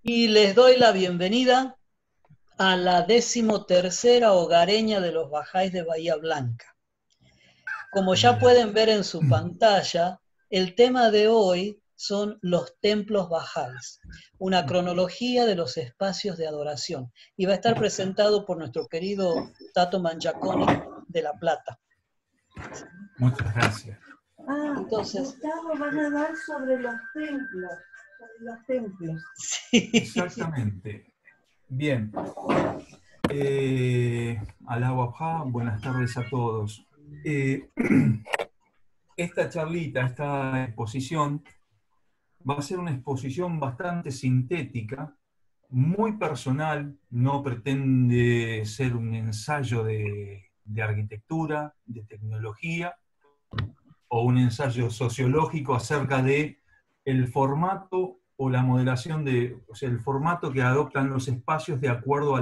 Y les doy la bienvenida a la 13ª hogareña de los Bajáis de Bahía Blanca. Como ya Bien. pueden ver en su pantalla, el tema de hoy son los templos bajáis, una cronología de los espacios de adoración. Y va a estar presentado por nuestro querido Tato Mangiaconi de La Plata. Muchas gracias. Entonces, Gustavo, van a dar sobre los templos. Sobre los templos. sí. Exactamente. Bien. Alá, buenas tardes a todos. Esta charlita, esta exposición, va a ser una exposición bastante sintética, muy personal, no pretende ser un ensayo de arquitectura, de tecnología, o un ensayo sociológico acerca de el formato o la modelación o sea, el formato que adoptan los espacios de acuerdo a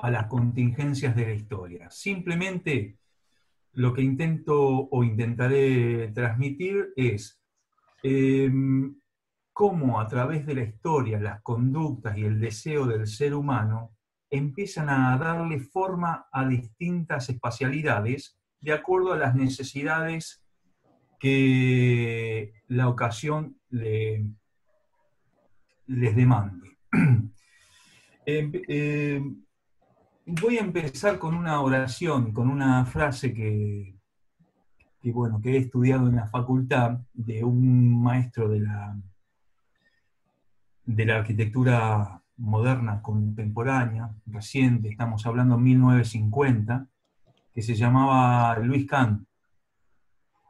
las contingencias de la historia. Simplemente lo que intento o intentaré transmitir es cómo a través de la historia, las conductas y el deseo del ser humano empiezan a darle forma a distintas espacialidades de acuerdo a las necesidades que la ocasión les demande. Voy a empezar con una oración, con una frase que he estudiado en la facultad de un maestro de la arquitectura moderna contemporánea, reciente, estamos hablando de 1950, que se llamaba Luis Kahn.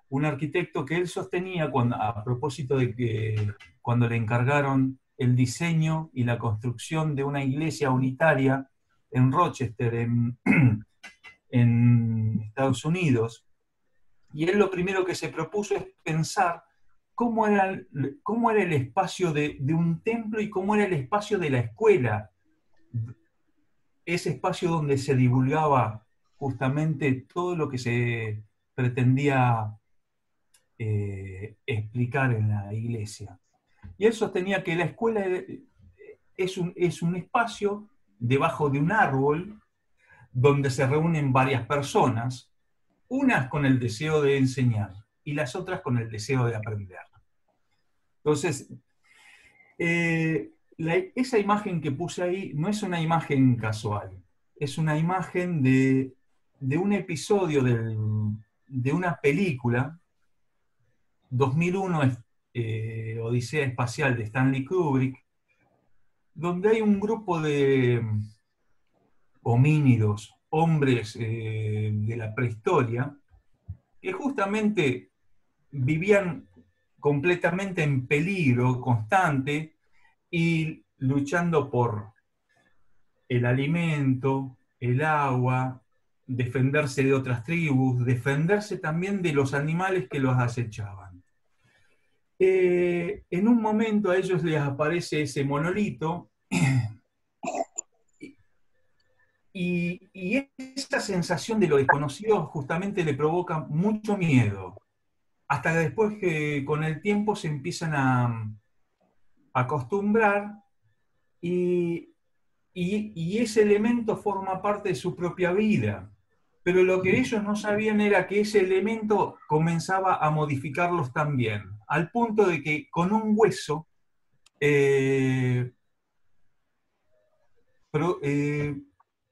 Un arquitecto que él sostenía a propósito de que cuando le encargaron el diseño y la construcción de una iglesia unitaria en Rochester, en Estados Unidos, y él lo primero que se propuso es pensar cómo era el espacio de un templo y cómo era el espacio de la escuela, ese espacio donde se divulgaba justamente todo lo que se pretendía explicar en la iglesia. Y él sostenía que la escuela es un espacio debajo de un árbol donde se reúnen varias personas, unas con el deseo de enseñar y las otras con el deseo de aprender. Entonces, esa imagen que puse ahí no es una imagen casual, es una imagen de un episodio de una película, 2001, Odisea Espacial de Stanley Kubrick, donde hay un grupo de homínidos, hombres de la prehistoria, que justamente vivían completamente en peligro constante y luchando por el alimento, el agua, defenderse de otras tribus, defenderse también de los animales que los acechaban. En un momento a ellos les aparece ese monolito y esa sensación de lo desconocido justamente le provoca mucho miedo, hasta que después que con el tiempo se empiezan a acostumbrar y ese elemento forma parte de su propia vida. Pero lo que ellos no sabían era que ese elemento comenzaba a modificarlos también, al punto de que con un hueso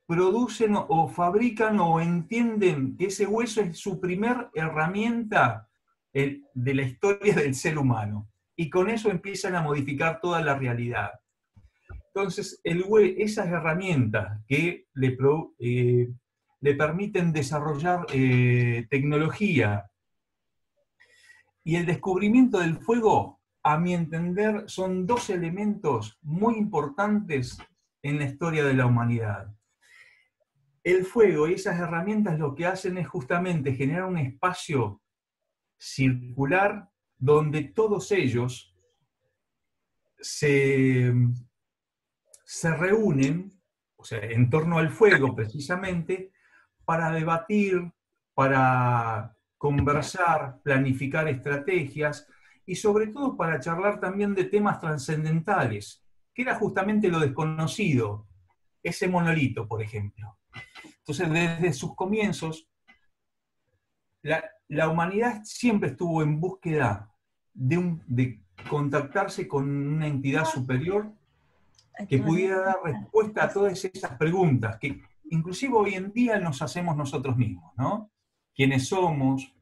producen o fabrican o entienden que ese hueso es su primer herramienta de la historia del ser humano. Y con eso empiezan a modificar toda la realidad. Entonces, esas herramientas que le permiten desarrollar tecnología y el descubrimiento del fuego, a mi entender, son dos elementos muy importantes en la historia de la humanidad. El fuego y esas herramientas lo que hacen es justamente generar un espacio circular donde todos ellos se reúnen, o sea, en torno al fuego precisamente, para debatir, para conversar, planificar estrategias y sobre todo para charlar también de temas trascendentales, que era justamente lo desconocido, ese monolito, por ejemplo. Entonces, desde sus comienzos, la humanidad siempre estuvo en búsqueda de contactarse con una entidad superior que pudiera dar respuesta a todas esas preguntas que inclusive hoy en día nos hacemos nosotros mismos, ¿no? ¿Quiénes somos?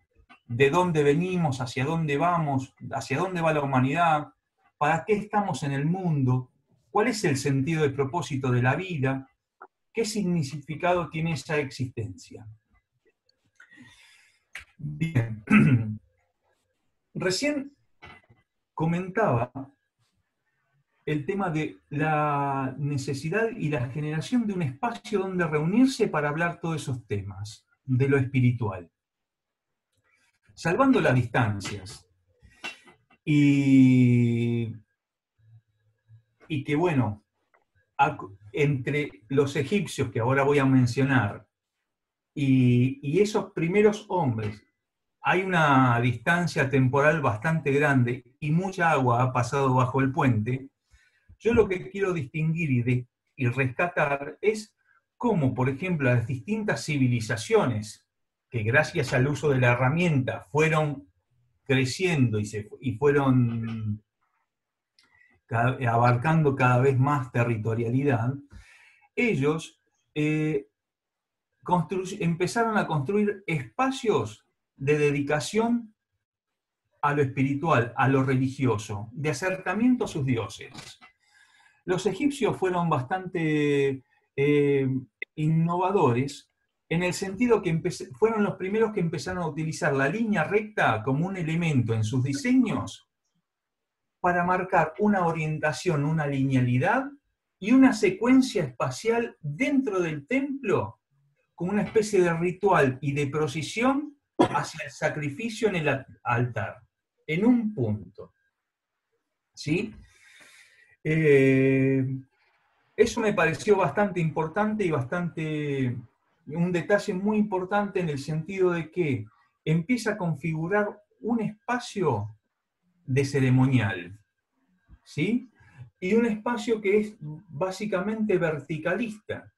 ¿De dónde venimos? ¿Hacia dónde vamos? ¿Hacia dónde va la humanidad? ¿Para qué estamos en el mundo? ¿Cuál es el sentido y propósito de la vida? ¿Qué significado tiene esa existencia? Bien. Recién comentaba el tema de la necesidad y la generación de un espacio donde reunirse para hablar todos esos temas de lo espiritual, salvando las distancias. Y que bueno, entre los egipcios que ahora voy a mencionar y esos primeros hombres, hay una distancia temporal bastante grande y mucha agua ha pasado bajo el puente. Yo lo que quiero distinguir y rescatar es cómo, por ejemplo, las distintas civilizaciones que gracias al uso de la herramienta fueron creciendo y fueron abarcando cada vez más territorialidad, ellos empezaron a construir espacios de dedicación a lo espiritual, a lo religioso, de acercamiento a sus dioses. Los egipcios fueron bastante innovadores en el sentido que fueron los primeros que empezaron a utilizar la línea recta como un elemento en sus diseños para marcar una orientación, una linealidad y una secuencia espacial dentro del templo como una especie de ritual y de procesión hacia el sacrificio en el altar, en un punto. ¿Sí? Eso me pareció bastante importante y un detalle muy importante en el sentido de que empieza a configurar un espacio de ceremonial, ¿sí? Y un espacio que es básicamente verticalista.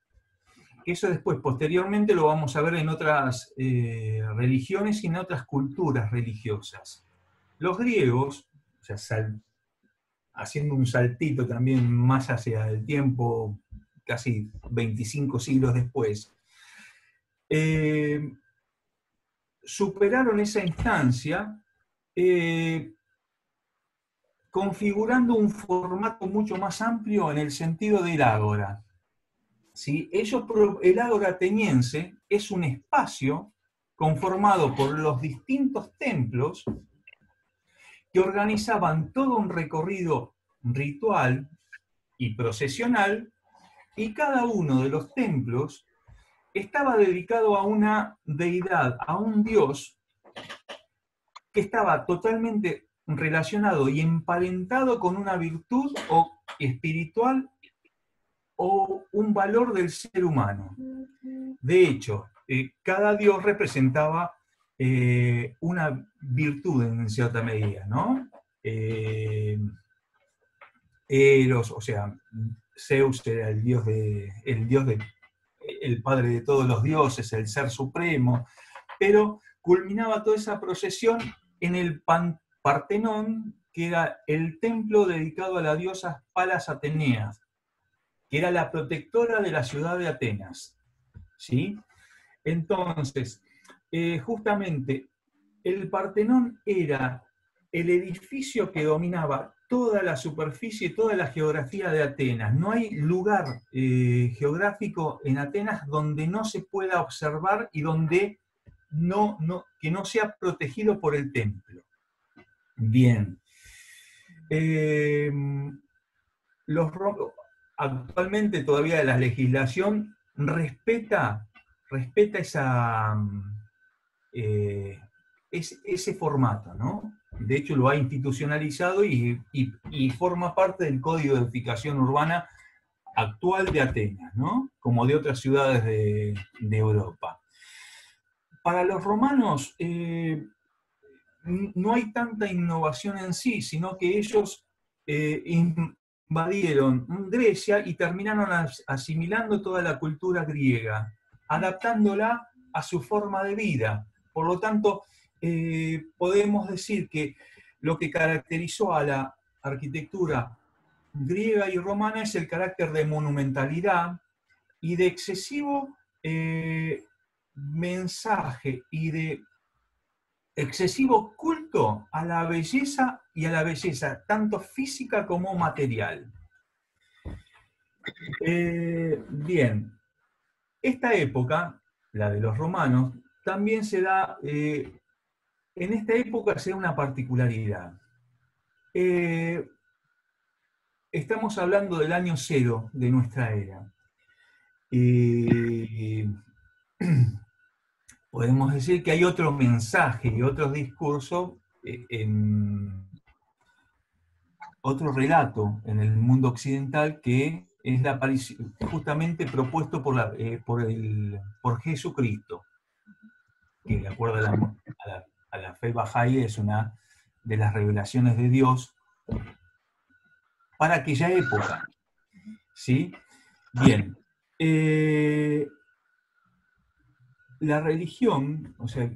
Eso después, posteriormente, lo vamos a ver en otras religiones y en otras culturas religiosas. Los griegos, o sea, haciendo un saltito también más hacia el tiempo, casi 25 siglos después, superaron esa instancia configurando un formato mucho más amplio en el sentido del ágora. ¿Sí? El ágora ateniense es un espacio conformado por los distintos templos que organizaban todo un recorrido ritual y procesional, y cada uno de los templos estaba dedicado a una deidad, a un dios, que estaba totalmente relacionado y emparentado con una virtud o espiritual o un valor del ser humano. De hecho, cada dios representaba una virtud en cierta medida, ¿no? Eros, o sea, Zeus era el padre de todos los dioses, el ser supremo, pero culminaba toda esa procesión en el Partenón, que era el templo dedicado a la diosa Palas Atenea, que era la protectora de la ciudad de Atenas, ¿sí? Entonces, justamente, el Partenón era el edificio que dominaba toda la superficie, toda la geografía de Atenas. No hay lugar geográfico en Atenas donde no se pueda observar y donde que no sea protegido por el templo. Bien. Actualmente todavía la legislación respeta ese formato, ¿no? De hecho lo ha institucionalizado y forma parte del Código de Edificación Urbana actual de Atenas, ¿no? Como de otras ciudades de Europa. Para los romanos, no hay tanta innovación en sí, sino que ellos invadieron Grecia y terminaron asimilando toda la cultura griega, adaptándola a su forma de vida. Por lo tanto, podemos decir que lo que caracterizó a la arquitectura griega y romana es el carácter de monumentalidad y de excesivo mensaje y de excesivo culto a la belleza y a la belleza, tanto física como material. Bien, esta época, la de los romanos, también se da, en esta época se da una particularidad. Estamos hablando del año 0 de nuestra era. Podemos decir que hay otro mensaje y otro discurso, otro relato en el mundo occidental que es la aparición, justamente propuesto por Jesucristo, que de acuerdo a la fe Bahá'í es una de las revelaciones de Dios para aquella época. ¿Sí? Bien. La religión, o sea,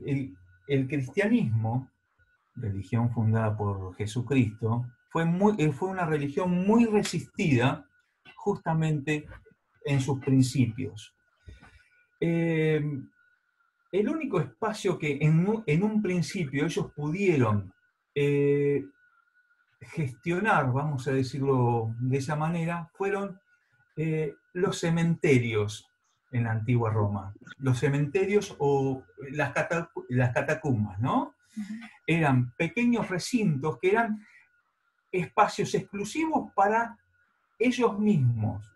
el cristianismo, religión fundada por Jesucristo, fue una religión muy resistida justamente en sus principios. El único espacio que en un principio ellos pudieron gestionar, vamos a decirlo de esa manera, fueron los cementerios en la antigua Roma. Los cementerios o las catacumbas, ¿no? Eran pequeños recintos que eran espacios exclusivos para ellos mismos,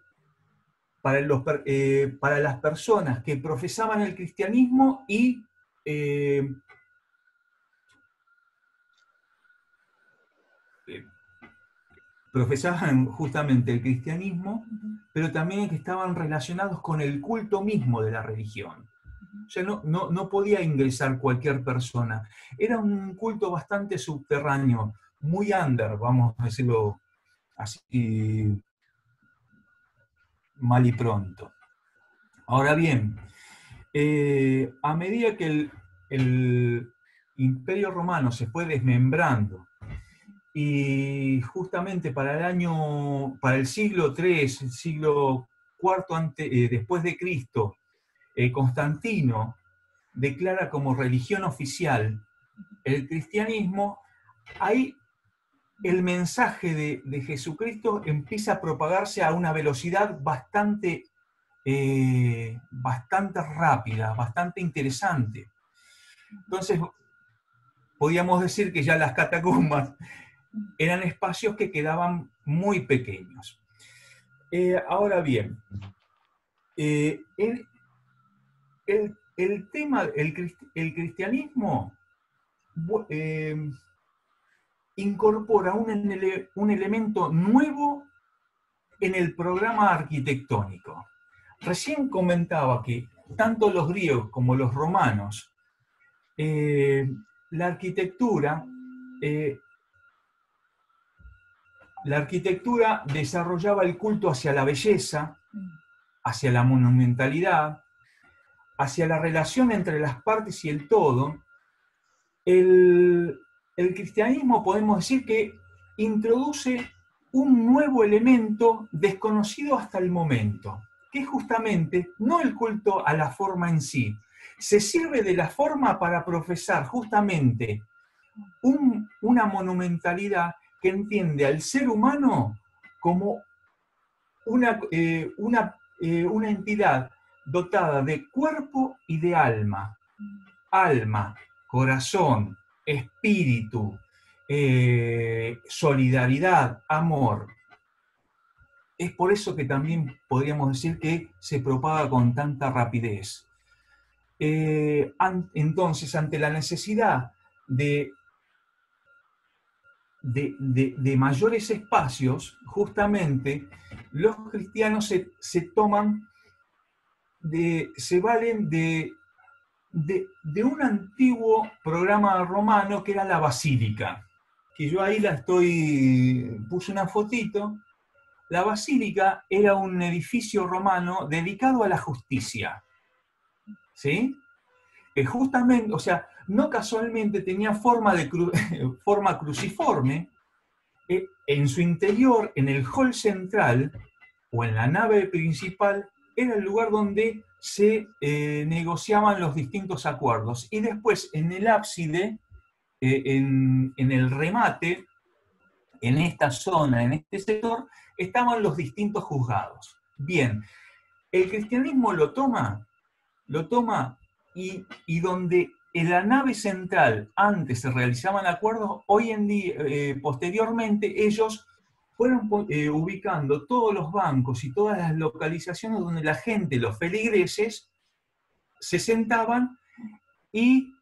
para las personas que profesaban el cristianismo y profesaban justamente el cristianismo, pero también que estaban relacionados con el culto mismo de la religión. O sea, no podía ingresar cualquier persona. Era un culto bastante subterráneo, muy under, vamos a decirlo así, mal y pronto. Ahora bien, a medida que el Imperio Romano se fue desmembrando, y justamente para el siglo III, el siglo IV después de Cristo, Constantino declara como religión oficial el cristianismo, ahí el mensaje de Jesucristo empieza a propagarse a una velocidad bastante rápida, bastante interesante. Entonces, podríamos decir que ya las catacumbas eran espacios que quedaban muy pequeños. Ahora bien, el tema, el cristianismo incorpora un elemento nuevo en el programa arquitectónico. Recién comentaba que tanto los griegos como los romanos, la arquitectura desarrollaba el culto hacia la belleza, hacia la monumentalidad, hacia la relación entre las partes y el todo. El cristianismo, podemos decir que introduce un nuevo elemento desconocido hasta el momento, que es justamente no el culto a la forma en sí. Se sirve de la forma para profesar justamente una monumentalidad que entiende al ser humano como una entidad dotada de cuerpo y de alma. Alma, corazón, espíritu, solidaridad, amor. Es por eso que también podríamos decir que se propaga con tanta rapidez. Entonces, ante la necesidad de mayores espacios, justamente los cristianos se valen de de un antiguo programa romano que era la basílica, que yo ahí puse una fotito. La basílica era un edificio romano dedicado a la justicia, ¿sí? Justamente, o sea, no casualmente tenía forma cruciforme. En su interior, en el hall central o en la nave principal, era el lugar donde se negociaban los distintos acuerdos. Y después, en el ábside, en el remate, en esta zona, en este sector, estaban los distintos juzgados. Bien, el cristianismo lo toma y donde en la nave central antes se realizaban acuerdos, hoy en día, posteriormente, ellos fueron ubicando todos los bancos y todas las localizaciones donde la gente, los feligreses, se sentaban y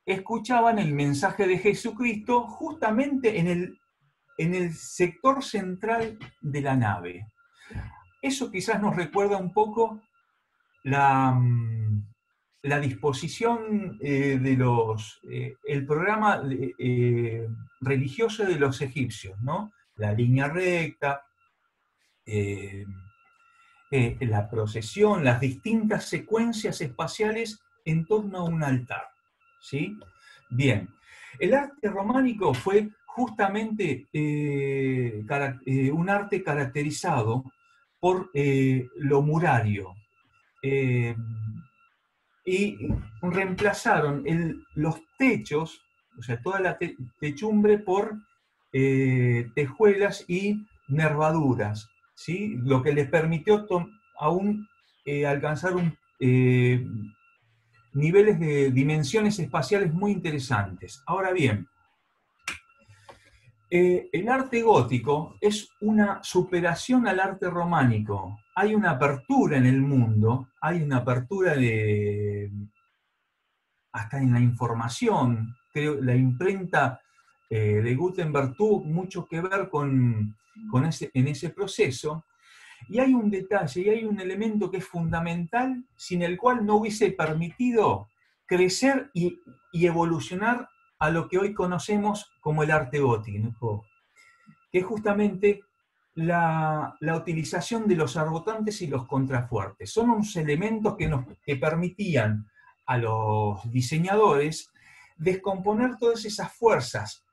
escuchaban el mensaje de Jesucristo justamente en el sector central de la nave. Eso quizás nos recuerda un poco la disposición el programa religioso de los egipcios, ¿no? La línea recta, la procesión, las distintas secuencias espaciales en torno a un altar, ¿sí? Bien, el arte románico fue justamente un arte caracterizado por lo murario, y reemplazaron los techos, o sea, toda la techumbre por tejuelas y nervaduras, ¿sí? Lo que les permitió aún alcanzar niveles de dimensiones espaciales muy interesantes. Ahora bien, el arte gótico es una superación al arte románico. Hay una apertura en el mundo, hay una apertura hasta en la información. Creo la imprenta de Gutenberg tuvo mucho que ver en ese proceso. Y hay un detalle, y hay un elemento que es fundamental, sin el cual no hubiese permitido crecer y evolucionar a lo que hoy conocemos como el arte gótico, que es justamente la utilización de los arbotantes y los contrafuertes. Son unos elementos que permitían a los diseñadores descomponer todas esas fuerzas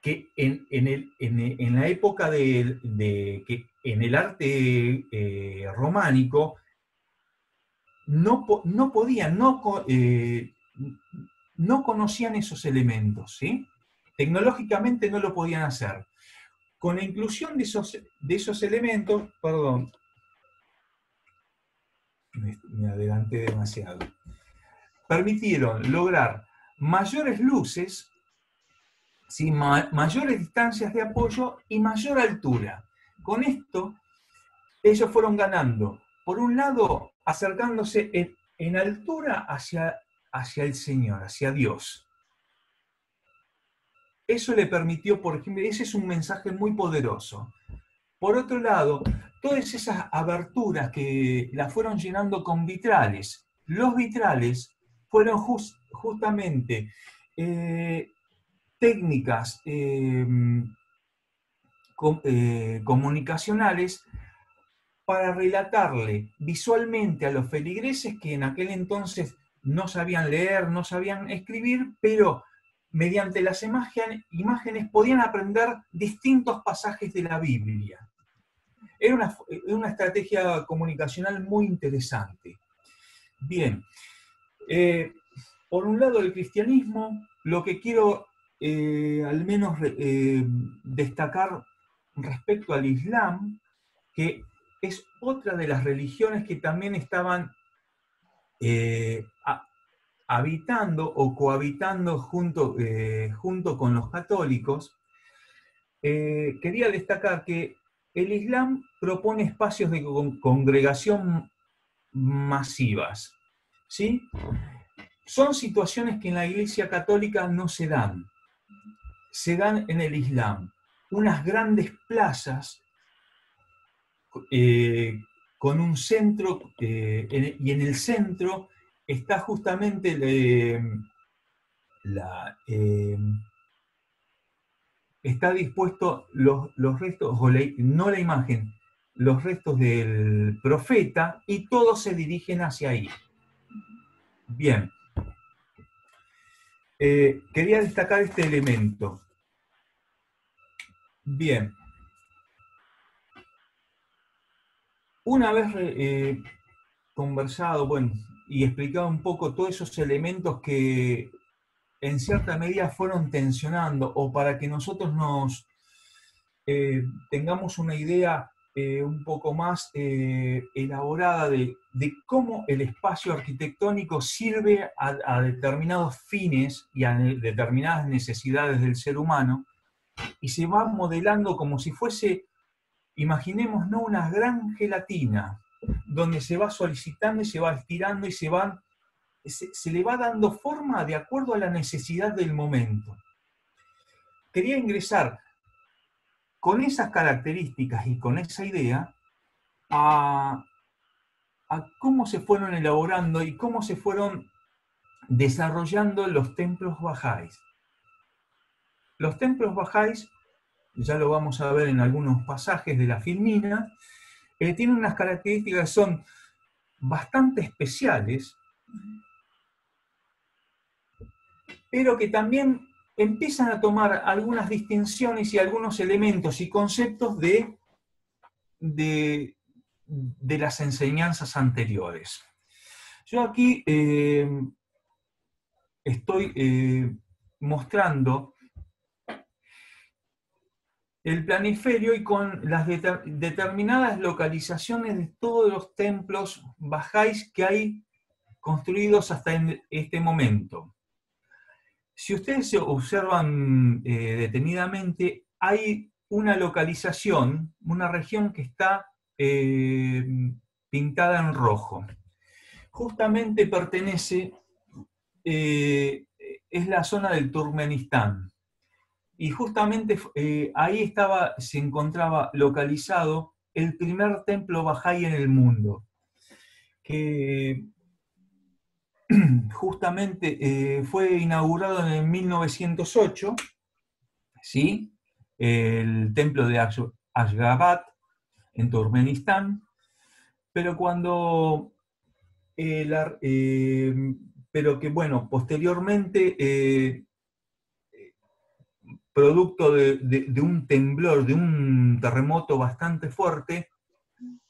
que en la época que en el arte románico no podían, no conocían esos elementos, ¿sí? Tecnológicamente no lo podían hacer. Con la inclusión de esos elementos, perdón, me adelanté demasiado, permitieron lograr mayores luces, ¿sí? Mayores distancias de apoyo y mayor altura. Con esto, ellos fueron ganando, por un lado, acercándose en altura hacia el Señor, hacia Dios. Eso le permitió, por ejemplo, ese es un mensaje muy poderoso. Por otro lado, todas esas aberturas que las fueron llenando con vitrales. Los vitrales fueron justamente técnicas comunicacionales para relatarle visualmente a los feligreses que en aquel entonces no sabían leer, no sabían escribir, pero mediante las imágenes podían aprender distintos pasajes de la Biblia. Era una estrategia comunicacional muy interesante. Bien, por un lado el cristianismo, lo que quiero al menos destacar respecto al Islam, que es otra de las religiones que también estaban habitando o cohabitando junto con los católicos. Quería destacar que el Islam propone espacios de congregación masivas, ¿sí? Son situaciones que en la Iglesia Católica no se dan. Se dan en el Islam. Unas grandes plazas con un centro, y en el centro está justamente está dispuesto los restos, no la imagen, los restos del profeta, y todos se dirigen hacia ahí. Bien. Quería destacar este elemento. Bien. Una vez conversado, bueno, y explicado un poco todos esos elementos que en cierta medida fueron tensionando, o para que nosotros nos tengamos una idea un poco más elaborada de cómo el espacio arquitectónico sirve a determinados fines y a determinadas necesidades del ser humano, y se va modelando como si fuese, imaginemos, ¿no?, una gran gelatina, donde se va solicitando y se va estirando y se le va dando forma de acuerdo a la necesidad del momento. Quería ingresar con esas características y con esa idea a cómo se fueron elaborando y cómo se fueron desarrollando los templos bahá'ís. Los templos bahá'ís, ya lo vamos a ver en algunos pasajes de la Filmina, tienen unas características que son bastante especiales, pero que también empiezan a tomar algunas distinciones y algunos elementos y conceptos de las enseñanzas anteriores. Yo aquí estoy mostrando el planiferio y con las determinadas localizaciones de todos los templos bahá'ís que hay construidos hasta este momento. Si ustedes se observan detenidamente, hay una localización, una región que está pintada en rojo. Justamente pertenece, es la zona del Turkmenistán. Y justamente ahí se encontraba localizado el primer templo bahá'í en el mundo, que justamente fue inaugurado en el 1908, ¿sí?, el templo de Ashgabat, en Turkmenistán, pero pero que, bueno, posteriormente, producto de un temblor, de un terremoto bastante fuerte,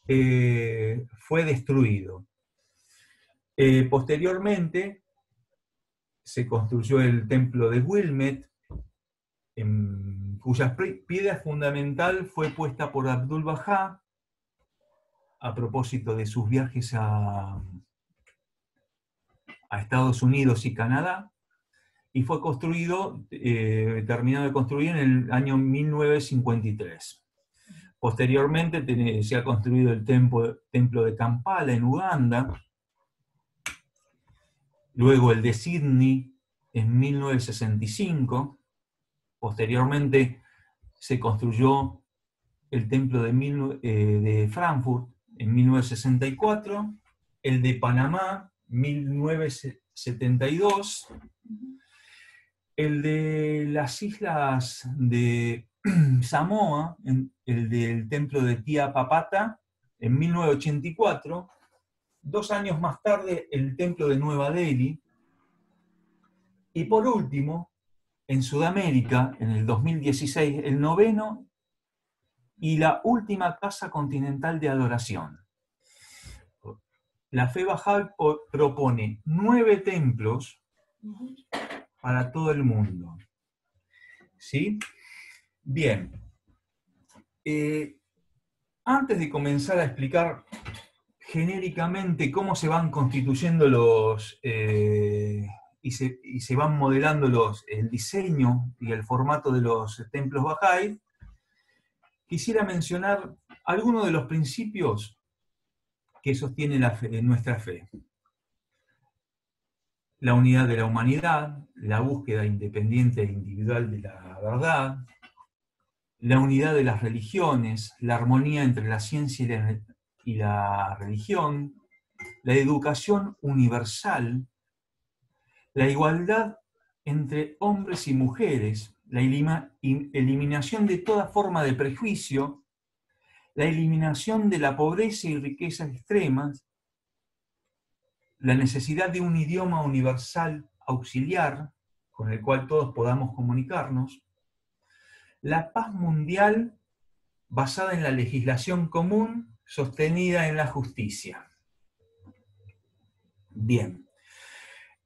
fue destruido. Posteriormente se construyó el templo de Wilmette, cuya piedra fundamental fue puesta por Abdul-Bahá a propósito de sus viajes a Estados Unidos y Canadá, y fue terminado de construir en el año 1953. Posteriormente se ha construido el templo de Kampala en Uganda, luego el de Sydney en 1965, posteriormente se construyó el templo de Frankfurt en 1964, el de Panamá 1972, el de las islas de Samoa, el del templo de Tia Papata en 1984, 2 años más tarde el templo de Nueva Delhi, y por último, en Sudamérica, en el 2016, el 9º y la última casa continental de adoración. La fe Bahá'í propone 9 templos para todo el mundo. ¿Sí? Bien. Antes de comenzar a explicar genéricamente cómo se van constituyendo y se van modelando el diseño y el formato de los templos Bahá'í, quisiera mencionar algunos de los principios que sostiene nuestra fe. La unidad de la humanidad, la búsqueda independiente e individual de la verdad, la unidad de las religiones, la armonía entre la ciencia y la religión, la educación universal, la igualdad entre hombres y mujeres, la eliminación de toda forma de prejuicio, la eliminación de la pobreza y riquezas extremas, la necesidad de un idioma universal auxiliar con el cual todos podamos comunicarnos, la paz mundial basada en la legislación común sostenida en la justicia. Bien,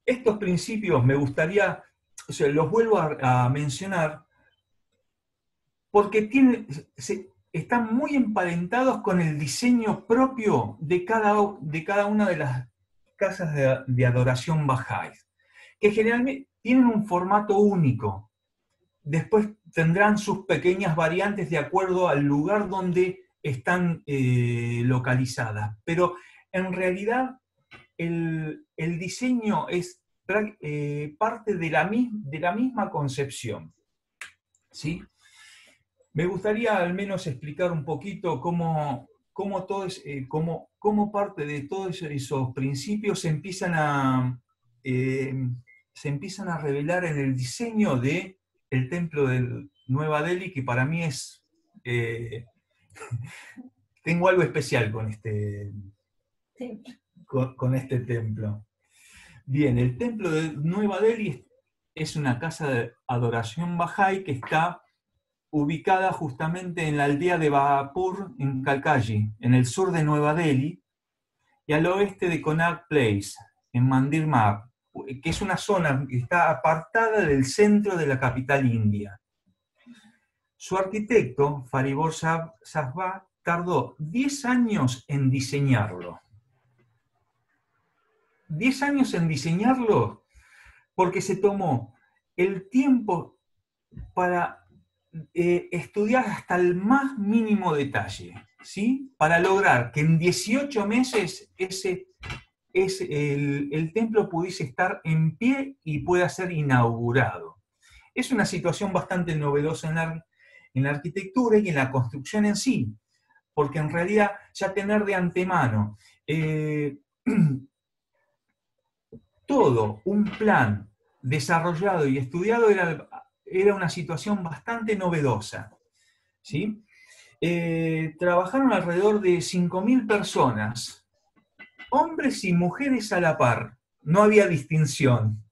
estos principios me gustaría, los vuelvo a mencionar porque están muy emparentados con el diseño propio de cada una de las casas de adoración Bahá'í, que generalmente tienen un formato único. Después tendrán sus pequeñas variantes de acuerdo al lugar donde están localizadas, pero en realidad el diseño es parte de la misma concepción, ¿sí? Me gustaría al menos explicar un poquito cómo parte de todos esos principios se empiezan a revelar en el diseño del templo de Nueva Delhi, que para mí es... tengo algo especial con este templo. Bien, el templo de Nueva Delhi es una casa de adoración Bahá'í que está ubicada justamente en la aldea de Bahapur, en Kalkaji, en el sur de Nueva Delhi, y al oeste de Connaught Place, en Mandir Marg, que es una zona que está apartada del centro de la capital india. Su arquitecto, Faribor Sahba, tardó 10 años en diseñarlo. 10 años en diseñarlo porque se tomó el tiempo para estudiar hasta el más mínimo detalle, ¿sí? Para lograr que en 18 meses el templo pudiese estar en pie y pueda ser inaugurado. Es una situación bastante novedosa en la arquitectura y en la construcción en sí, porque en realidad ya tener de antemano todo un plan desarrollado y estudiado era una situación bastante novedosa, ¿sí? Trabajaron alrededor de 5.000 personas, hombres y mujeres a la par, no había distinción.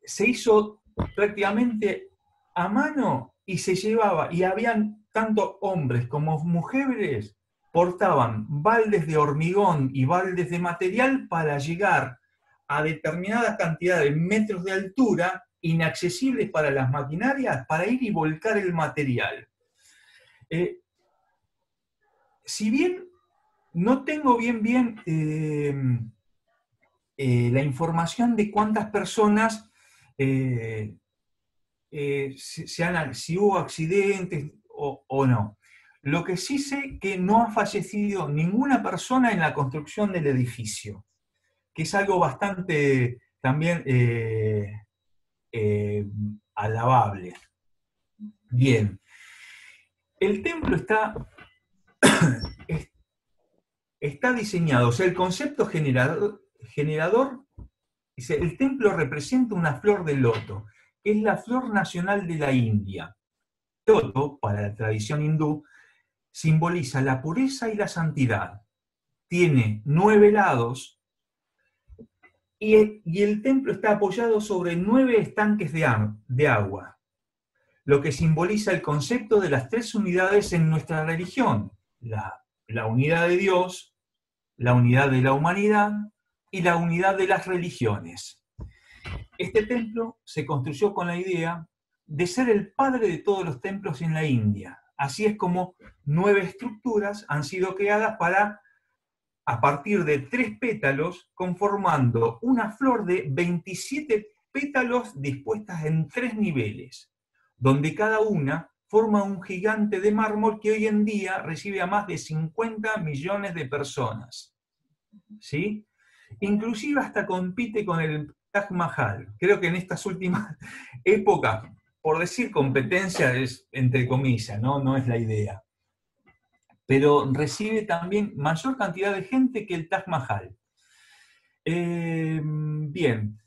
Se hizo prácticamente a mano y se llevaba, y habían tanto hombres como mujeres, portaban baldes de hormigón y baldes de material para llegar a determinadas cantidades de metros de altura inaccesibles para las maquinarias, para ir y volcar el material. Si bien no tengo bien la información de cuántas personas, si hubo accidentes o no. Lo que sí sé que no ha fallecido ninguna persona en la construcción del edificio, que es algo bastante también alabable. Bien. El templo está diseñado, o sea, el concepto generador dice, el templo representa una flor de loto, que es la flor nacional de la India. Loto, para la tradición hindú, simboliza la pureza y la santidad. Tiene 9 lados y el templo está apoyado sobre 9 estanques de agua, lo que simboliza el concepto de las 3 unidades en nuestra religión: la unidad de Dios, la unidad de la humanidad y la unidad de las religiones. Este templo se construyó con la idea de ser el padre de todos los templos en la India. Así es como 9 estructuras han sido creadas a partir de 3 pétalos, conformando una flor de 27 pétalos dispuestas en 3 niveles, donde cada una forma un gigante de mármol que hoy en día recibe a más de 50 millones de personas. ¿Sí? Inclusive hasta compite con el Taj Mahal. Creo que en estas últimas épocas, por decir competencia es entre comillas, no es la idea. pero recibe también mayor cantidad de gente que el Taj Mahal. Bien.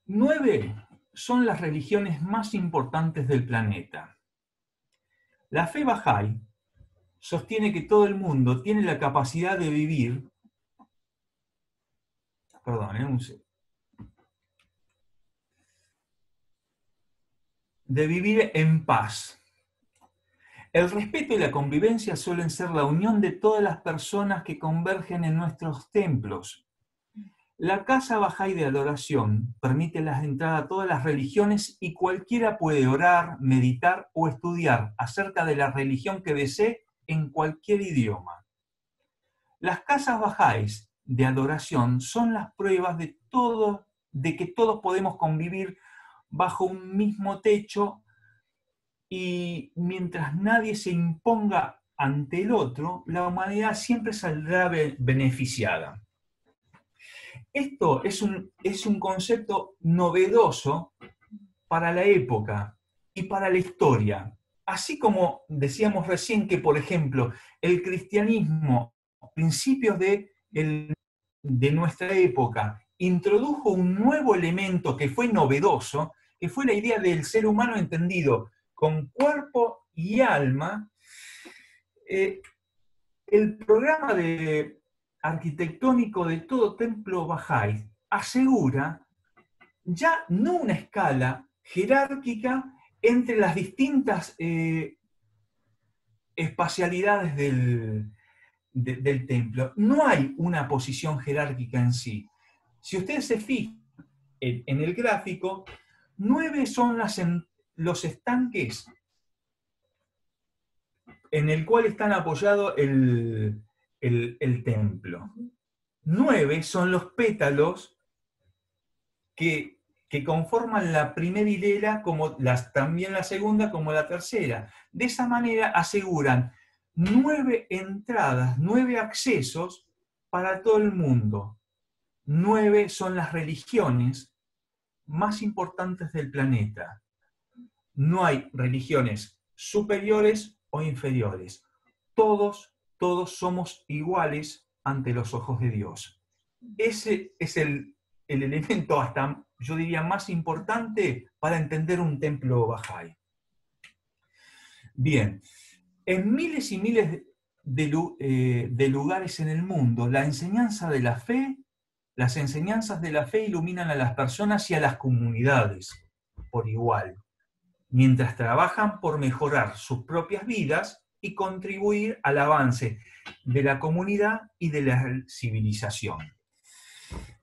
9 son las religiones más importantes del planeta. La fe Bahá'í sostiene que todo el mundo tiene la capacidad de vivir, de vivir en paz. El respeto y la convivencia suelen ser la unión de todas las personas que convergen en nuestros templos. La casa Bahá'í de adoración permite la entrada a todas las religiones y cualquiera puede orar, meditar o estudiar acerca de la religión que desee en cualquier idioma. Las casas Bahá'ís de adoración son las pruebas de que todos podemos convivir bajo un mismo techo y mientras nadie se imponga ante el otro, la humanidad siempre saldrá beneficiada. Esto es un concepto novedoso para la época y para la historia. Así como decíamos recién que, por ejemplo, el cristianismo, a principios de nuestra época, introdujo un nuevo elemento que fue novedoso, que fue la idea del ser humano entendido con cuerpo y alma. El programa arquitectónico de todo templo Bahá'í asegura ya no una escala jerárquica entre las distintas espacialidades del templo. No hay una posición jerárquica en sí. Si ustedes se fijan en el gráfico, 9 son los estanques en el cual están apoyados el templo. 9 son los pétalos que conforman la primera hilera, como también la segunda, como la tercera. De esa manera aseguran 9 entradas, 9 accesos para todo el mundo. 9 son las religiones más importantes del planeta. No hay religiones superiores o inferiores. Todos somos iguales ante los ojos de Dios. Ese es el elemento hasta, yo diría, más importante para entender un templo Bahá'í. Bien, en miles y miles de lugares en el mundo, las enseñanzas de la fe iluminan a las personas y a las comunidades por igual, mientras trabajan por mejorar sus propias vidas y contribuir al avance de la comunidad y de la civilización.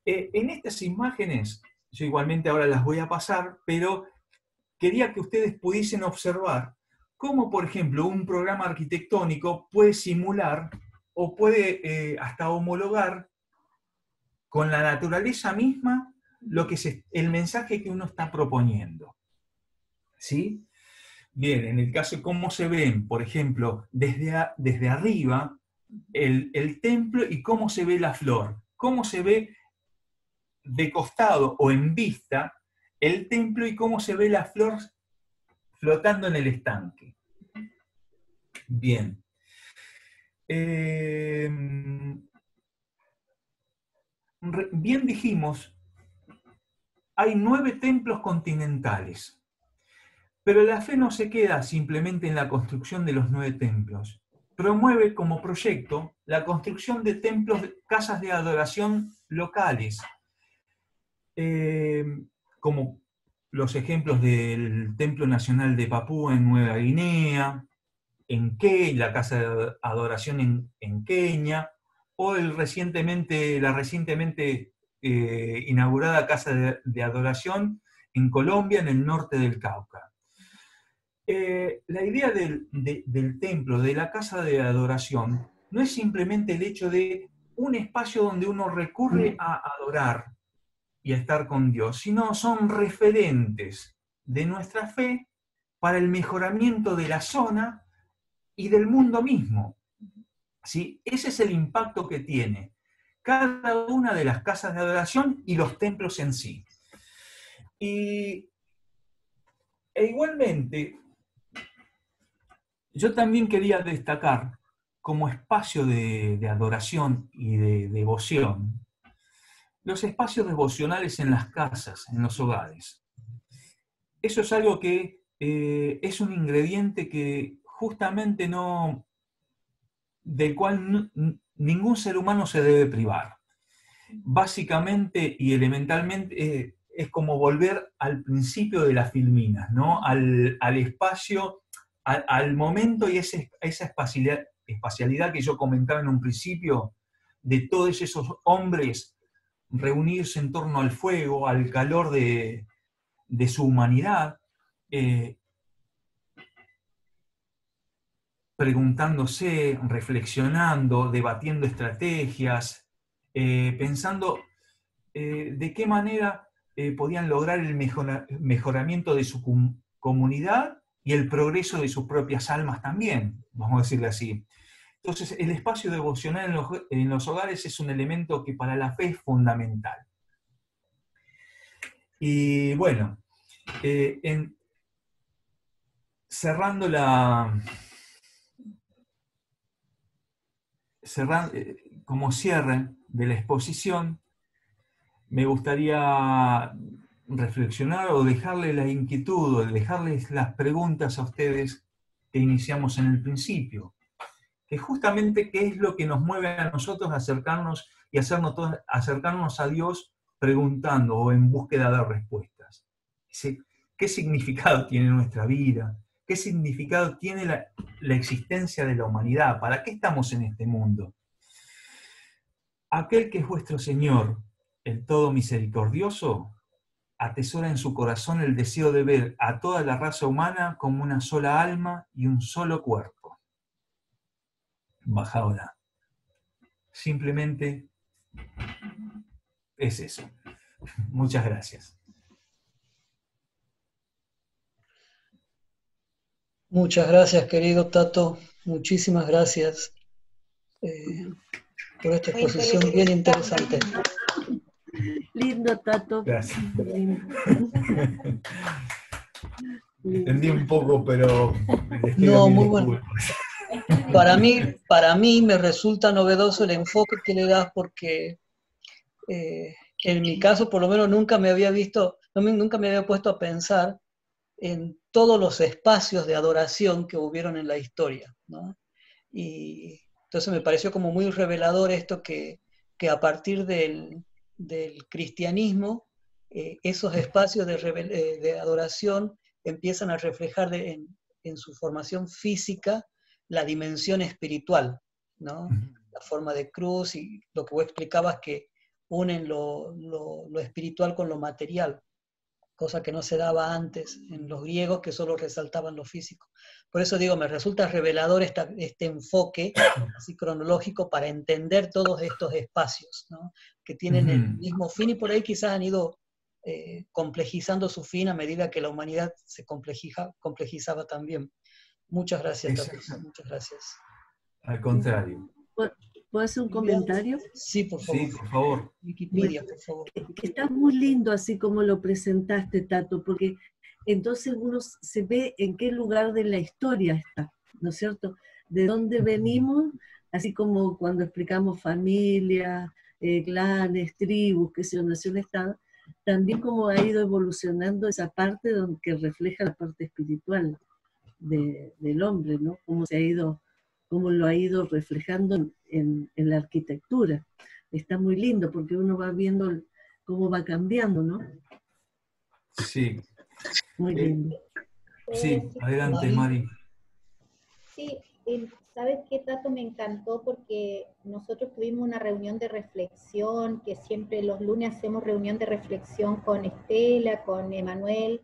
En estas imágenes, yo igualmente ahora las voy a pasar, pero quería que ustedes pudiesen observar cómo, por ejemplo, un programa arquitectónico puede simular o puede hasta homologar con la naturaleza misma el mensaje que uno está proponiendo. ¿Sí? Bien, en el caso de cómo se ven, por ejemplo, desde arriba el templo y cómo se ve la flor, cómo se ve de costado o en vista el templo y cómo se ve la flor flotando en el estanque. Bien. Bien dijimos, hay 9 templos continentales, pero la fe no se queda simplemente en la construcción de los 9 templos. Promueve como proyecto la construcción de templos, casas de adoración locales, como los ejemplos del Templo Nacional de Papúa en Nueva Guinea, en Kenia, la Casa de Adoración en Kenia, o la recientemente inaugurada Casa de Adoración en Colombia, en el norte del Cauca. La idea del templo, de la Casa de Adoración, no es simplemente el hecho de un espacio donde uno recurre a adorar y a estar con Dios, sino son referentes de nuestra fe para el mejoramiento de la zona y del mundo mismo. ¿Sí? Ese es el impacto que tiene cada una de las casas de adoración y los templos en sí. E igualmente, Yo también quería destacar como espacio de adoración y de devoción, los espacios devocionales en las casas, en los hogares. Eso es algo que es un ingrediente que justamente no, del cual ningún ser humano se debe privar. Básicamente y elementalmente es como volver al principio de las filminas, ¿no? Al espacio, al momento y esa espacialidad que yo comentaba en un principio, de todos esos hombres reunirse en torno al fuego, al calor de su humanidad, preguntándose, reflexionando, debatiendo estrategias, pensando de qué manera podían lograr el mejoramiento de su comunidad y el progreso de sus propias almas también, vamos a decirle así. Entonces, el espacio devocional en los hogares es un elemento que para la fe es fundamental. Y bueno, cerrando como cierre de la exposición, me gustaría reflexionar o dejarle la inquietud, o dejarles las preguntas a ustedes que iniciamos en el principio, que justamente qué es lo que nos mueve a nosotros a acercarnos y acercarnos a Dios preguntando o en búsqueda de respuestas. ¿Qué significado tiene nuestra vida? ¿Qué significado tiene la existencia de la humanidad? ¿Para qué estamos en este mundo? Aquel que es vuestro Señor, el Todo Misericordioso, atesora en su corazón el deseo de ver a toda la raza humana como una sola alma y un solo cuerpo. Bajaola. Simplemente es eso. Muchas gracias. Muchas gracias, querido Tato. Muchísimas gracias por esta exposición bien interesante. Lindo, Tato. Gracias. Lindo. Entendí un poco, pero... No, muy bueno. Para mí me resulta novedoso el enfoque que le das porque en mi caso por lo menos nunca me había puesto a pensar en todos los espacios de adoración que hubieron en la historia, ¿no? Y entonces me pareció como muy revelador esto que a partir del cristianismo esos espacios de adoración empiezan a reflejar en su formación física la dimensión espiritual, ¿no? La forma de cruz y lo que vos explicabas que unen lo espiritual con lo material, cosa que no se daba antes en los griegos, que solo resaltaban lo físico. Por eso digo, me resulta revelador este enfoque así cronológico para entender todos estos espacios, ¿no? Que tienen el mismo fin y por ahí quizás han ido complejizando su fin a medida que la humanidad se complejizaba también. Muchas gracias, Tato. Muchas gracias. Al contrario. ¿Puedo hacer un comentario? Sí, por favor. Sí, por favor. Wikipedia, por favor. Está muy lindo así como lo presentaste, Tato, porque entonces uno se ve en qué lugar de la historia está, ¿no es cierto? De dónde venimos, así como cuando explicamos familia, clanes, tribus, que se nación-estado, también como ha ido evolucionando esa parte que refleja la parte espiritual del hombre, ¿no? Cómo lo ha ido reflejando en la arquitectura. Está muy lindo porque uno va viendo cómo va cambiando, ¿no? Sí. Muy lindo. Sí, adelante, Mari. Sí, ¿sabes qué, Tato? Me encantó porque nosotros tuvimos una reunión de reflexión, que siempre los lunes hacemos reunión de reflexión con Estela, con Emanuel,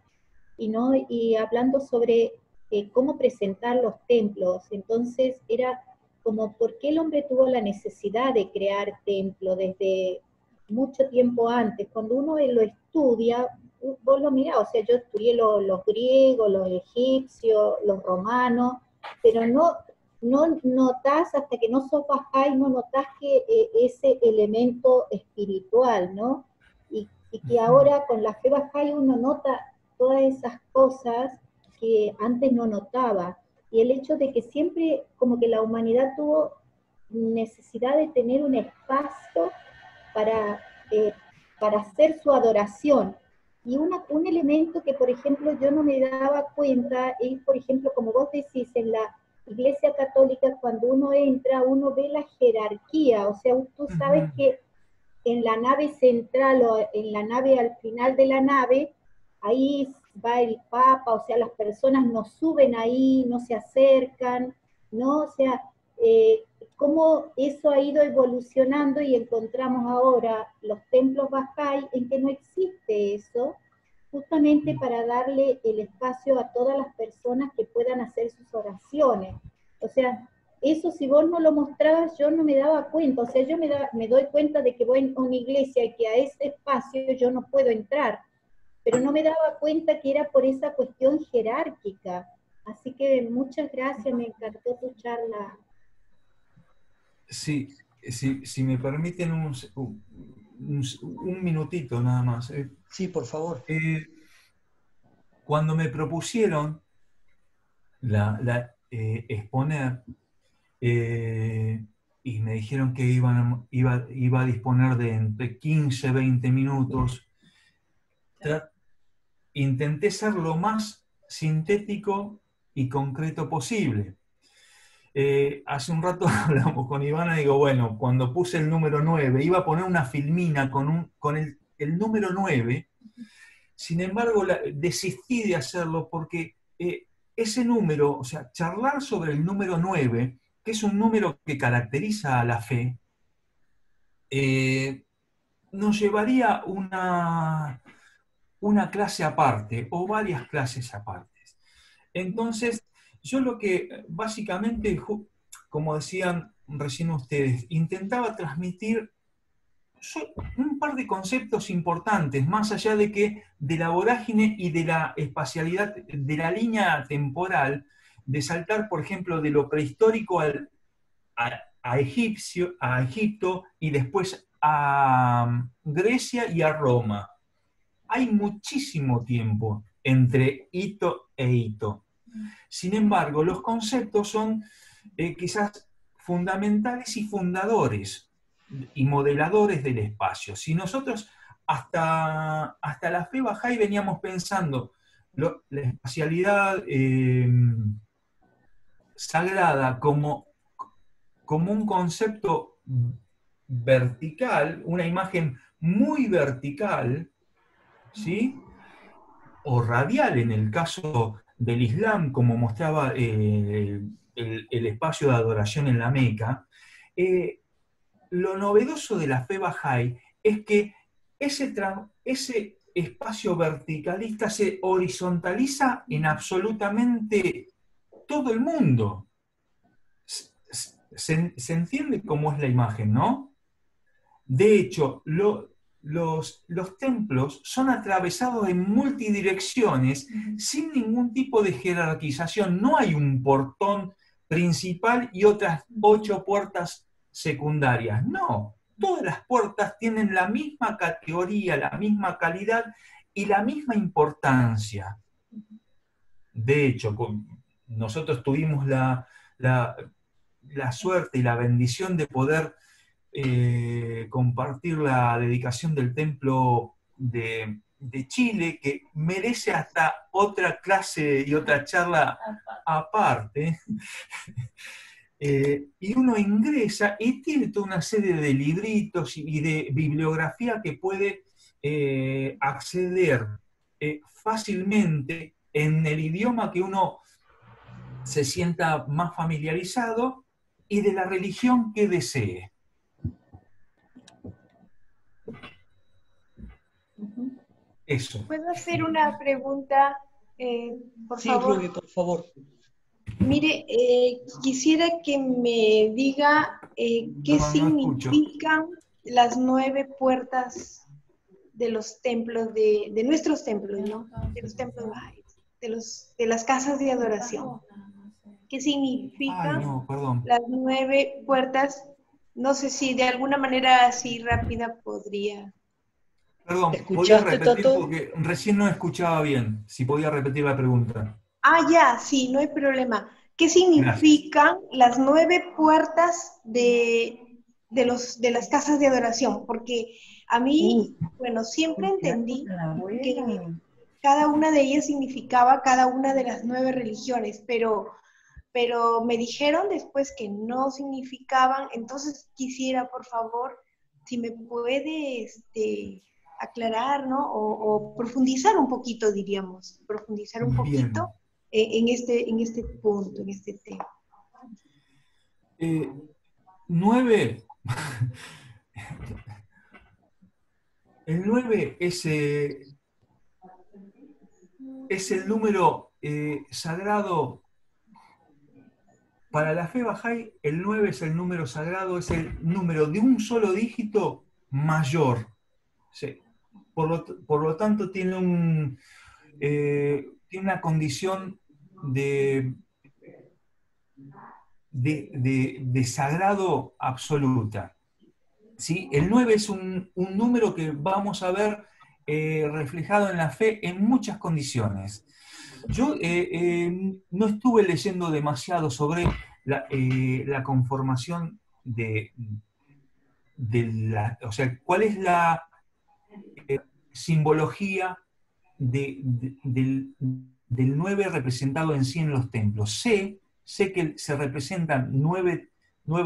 y hablando sobre cómo presentar los templos. Entonces era como por qué el hombre tuvo la necesidad de crear templos desde mucho tiempo antes. Cuando uno lo estudia, vos lo mirás, o sea, yo estudié los griegos, los egipcios, los romanos, pero no notás, hasta que no sos bajá, no notás que ese elemento espiritual, ¿no? Y que ahora con la fe bajá uno nota todas esas cosas que antes no notaba. y el hecho de que siempre como que la humanidad tuvo necesidad de tener un espacio para, para hacer su adoración. Y un elemento que, por ejemplo, yo no me daba cuenta es, por ejemplo, como vos decís, en la Iglesia Católica, cuando uno entra, uno ve la jerarquía, o sea, tú sabes que en la nave central o en la nave al final de la nave, ahí va el Papa, o sea, las personas no suben ahí, no se acercan, ¿no? O sea, cómo eso ha ido evolucionando y encontramos ahora los templos Bahá'í en que no existe eso, justamente para darle el espacio a todas las personas que puedan hacer sus oraciones. O sea, eso si vos no lo mostrabas, yo no me daba cuenta. O sea, yo me doy cuenta de que voy a una iglesia y que a ese espacio yo no puedo entrar, pero no me daba cuenta que era por esa cuestión jerárquica. Así que muchas gracias, me encantó tu charla. Sí, si me permiten un minutito nada más. Sí, por favor. Cuando me propusieron exponer, y me dijeron que iba a disponer de entre 15, 20 minutos, intenté ser lo más sintético y concreto posible. Hace un rato hablamos con Ivana y digo, bueno, cuando puse el número 9, iba a poner una filmina con el número 9, sin embargo desistí de hacerlo porque ese número, o sea, charlar sobre el número 9, que es un número que caracteriza a la fe, nos llevaría una clase aparte o varias clases apartes. Entonces, yo lo que básicamente, como decían recién ustedes, intentaba transmitir un par de conceptos importantes, más allá de la vorágine y de la espacialidad, de la línea temporal, de saltar, por ejemplo, de lo prehistórico a Egipto y después a Grecia y a Roma. Hay muchísimo tiempo entre hito e hito. Sin embargo, los conceptos son quizás fundamentales y fundadores y modeladores del espacio. Si nosotros hasta la fe Bahá'í veníamos pensando la espacialidad sagrada como un concepto vertical, una imagen muy vertical, ¿sí? O radial en el caso del Islam, como mostraba el espacio de adoración en la Meca. Lo novedoso de la fe Bahá'í es que ese espacio verticalista se horizontaliza en absolutamente todo el mundo. Se entiende cómo es la imagen, ¿no? De hecho, los templos son atravesados en multidirecciones sin ningún tipo de jerarquización. No hay un portón principal y otras 8 puertas secundarias. No, todas las puertas tienen la misma categoría, la misma calidad y la misma importancia. De hecho, nosotros tuvimos la suerte y la bendición de poder compartir la dedicación del templo de Chile, que merece hasta otra clase y otra charla aparte. Y uno ingresa y tiene toda una serie de libritos y de bibliografía que puede acceder fácilmente en el idioma que uno se sienta más familiarizado y de la religión que desee. Eso. ¿Puedo hacer una pregunta, por Sí, favor? Ruby, por favor. Mire, quisiera que me diga qué significan las 9 puertas de los templos, de nuestros templos, ¿no? De los templos Bahá'í, de las casas de adoración. ¿Qué significan las 9 puertas? No sé si de alguna manera así rápida podría... Perdón, ¿podía repetir? Tato? Porque recién no escuchaba bien. Si podía repetir la pregunta. Ah, ya, sí, no hay problema. ¿qué significan las 9 puertas de las casas de adoración? Porque a mí, bueno, siempre entendí que cada una de ellas significaba cada una de las 9 religiones, pero me dijeron después que no significaban. Entonces quisiera, por favor, si me puede aclarar, ¿no? O profundizar un poquito, diríamos, profundizar un poquito en este punto, en este tema. 9. El 9 es el número sagrado. Para la fe Bahá'í, el 9 es el número sagrado, es el número de un solo dígito mayor. Sí. Por lo tanto, tiene una condición de sagrado absoluta. ¿Sí? El 9 es un número que vamos a ver reflejado en la fe en muchas condiciones. Yo no estuve leyendo demasiado sobre la conformación o sea, cuál es la simbología del 9 representado en sí en los templos. Sé que se representan 9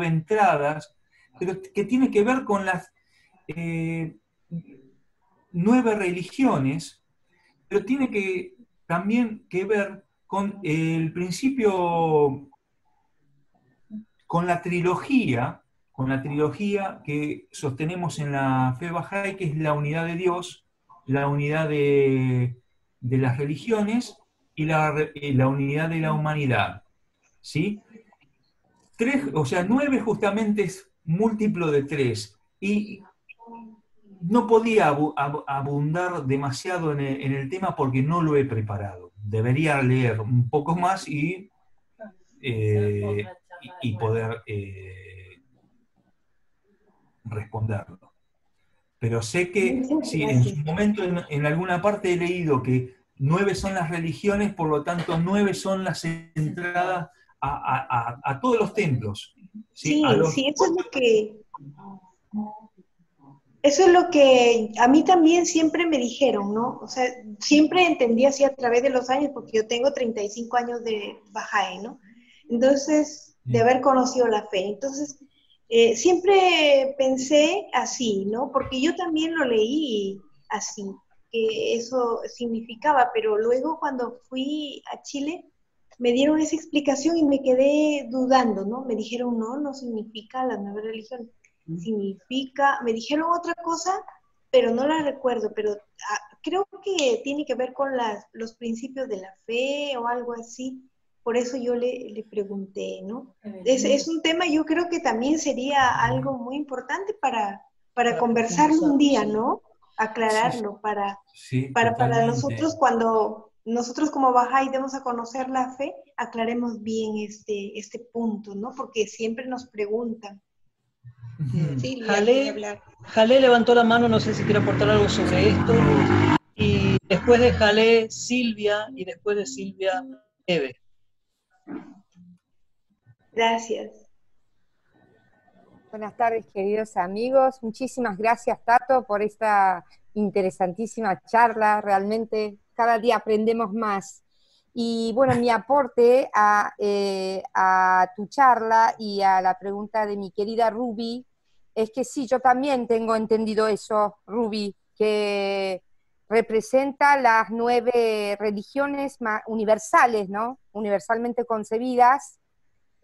entradas, pero que tiene que ver con las 9 religiones, pero tiene también que ver con el principio, con la trilogía que sostenemos en la fe Bahá'í, que es la unidad de Dios, la unidad de las religiones y la unidad de la humanidad. ¿Sí? 9 justamente es múltiplo de 3, y no podía abundar demasiado en el tema porque no lo he preparado. Debería leer un poco más y poder responderlo. Pero sé que sí, en su momento en alguna parte he leído que 9 son las religiones, por lo tanto 9 son las entradas a todos los templos. Sí, eso es lo que a mí también siempre me dijeron, ¿no? O sea, siempre entendí así a través de los años, porque yo tengo 35 años de Bahá'í, ¿no? Entonces, de haber conocido la fe. Entonces, siempre pensé así, ¿no? Porque yo también lo leí así, que eso significaba, pero luego cuando fui a Chile, me dieron esa explicación y me quedé dudando, ¿no? Me dijeron, no significa las 9 religiones. Significa, me dijeron otra cosa, pero no la recuerdo, pero creo que tiene que ver con los principios de la fe o algo así. Por eso yo le pregunté, ¿no? Es un tema, yo creo que también sería algo muy importante para conversarlo un día, ¿no? Aclararlo, para nosotros, cuando nosotros como Bahá'í demos a conocer la fe, aclaremos bien este punto, ¿no? Porque siempre nos preguntan. Sí, Jalé levantó la mano, no sé si quiere aportar algo sobre esto. Y después de Jalé, Silvia, y después de Silvia, Eve. Gracias. Buenas tardes, queridos amigos. Muchísimas gracias, Tato, por esta interesantísima charla. Realmente cada día aprendemos más. Y bueno, mi aporte a tu charla y a la pregunta de mi querida Ruby es que sí, yo también tengo entendido eso, Ruby, que representa las 9 religiones universales, ¿no? Universalmente concebidas.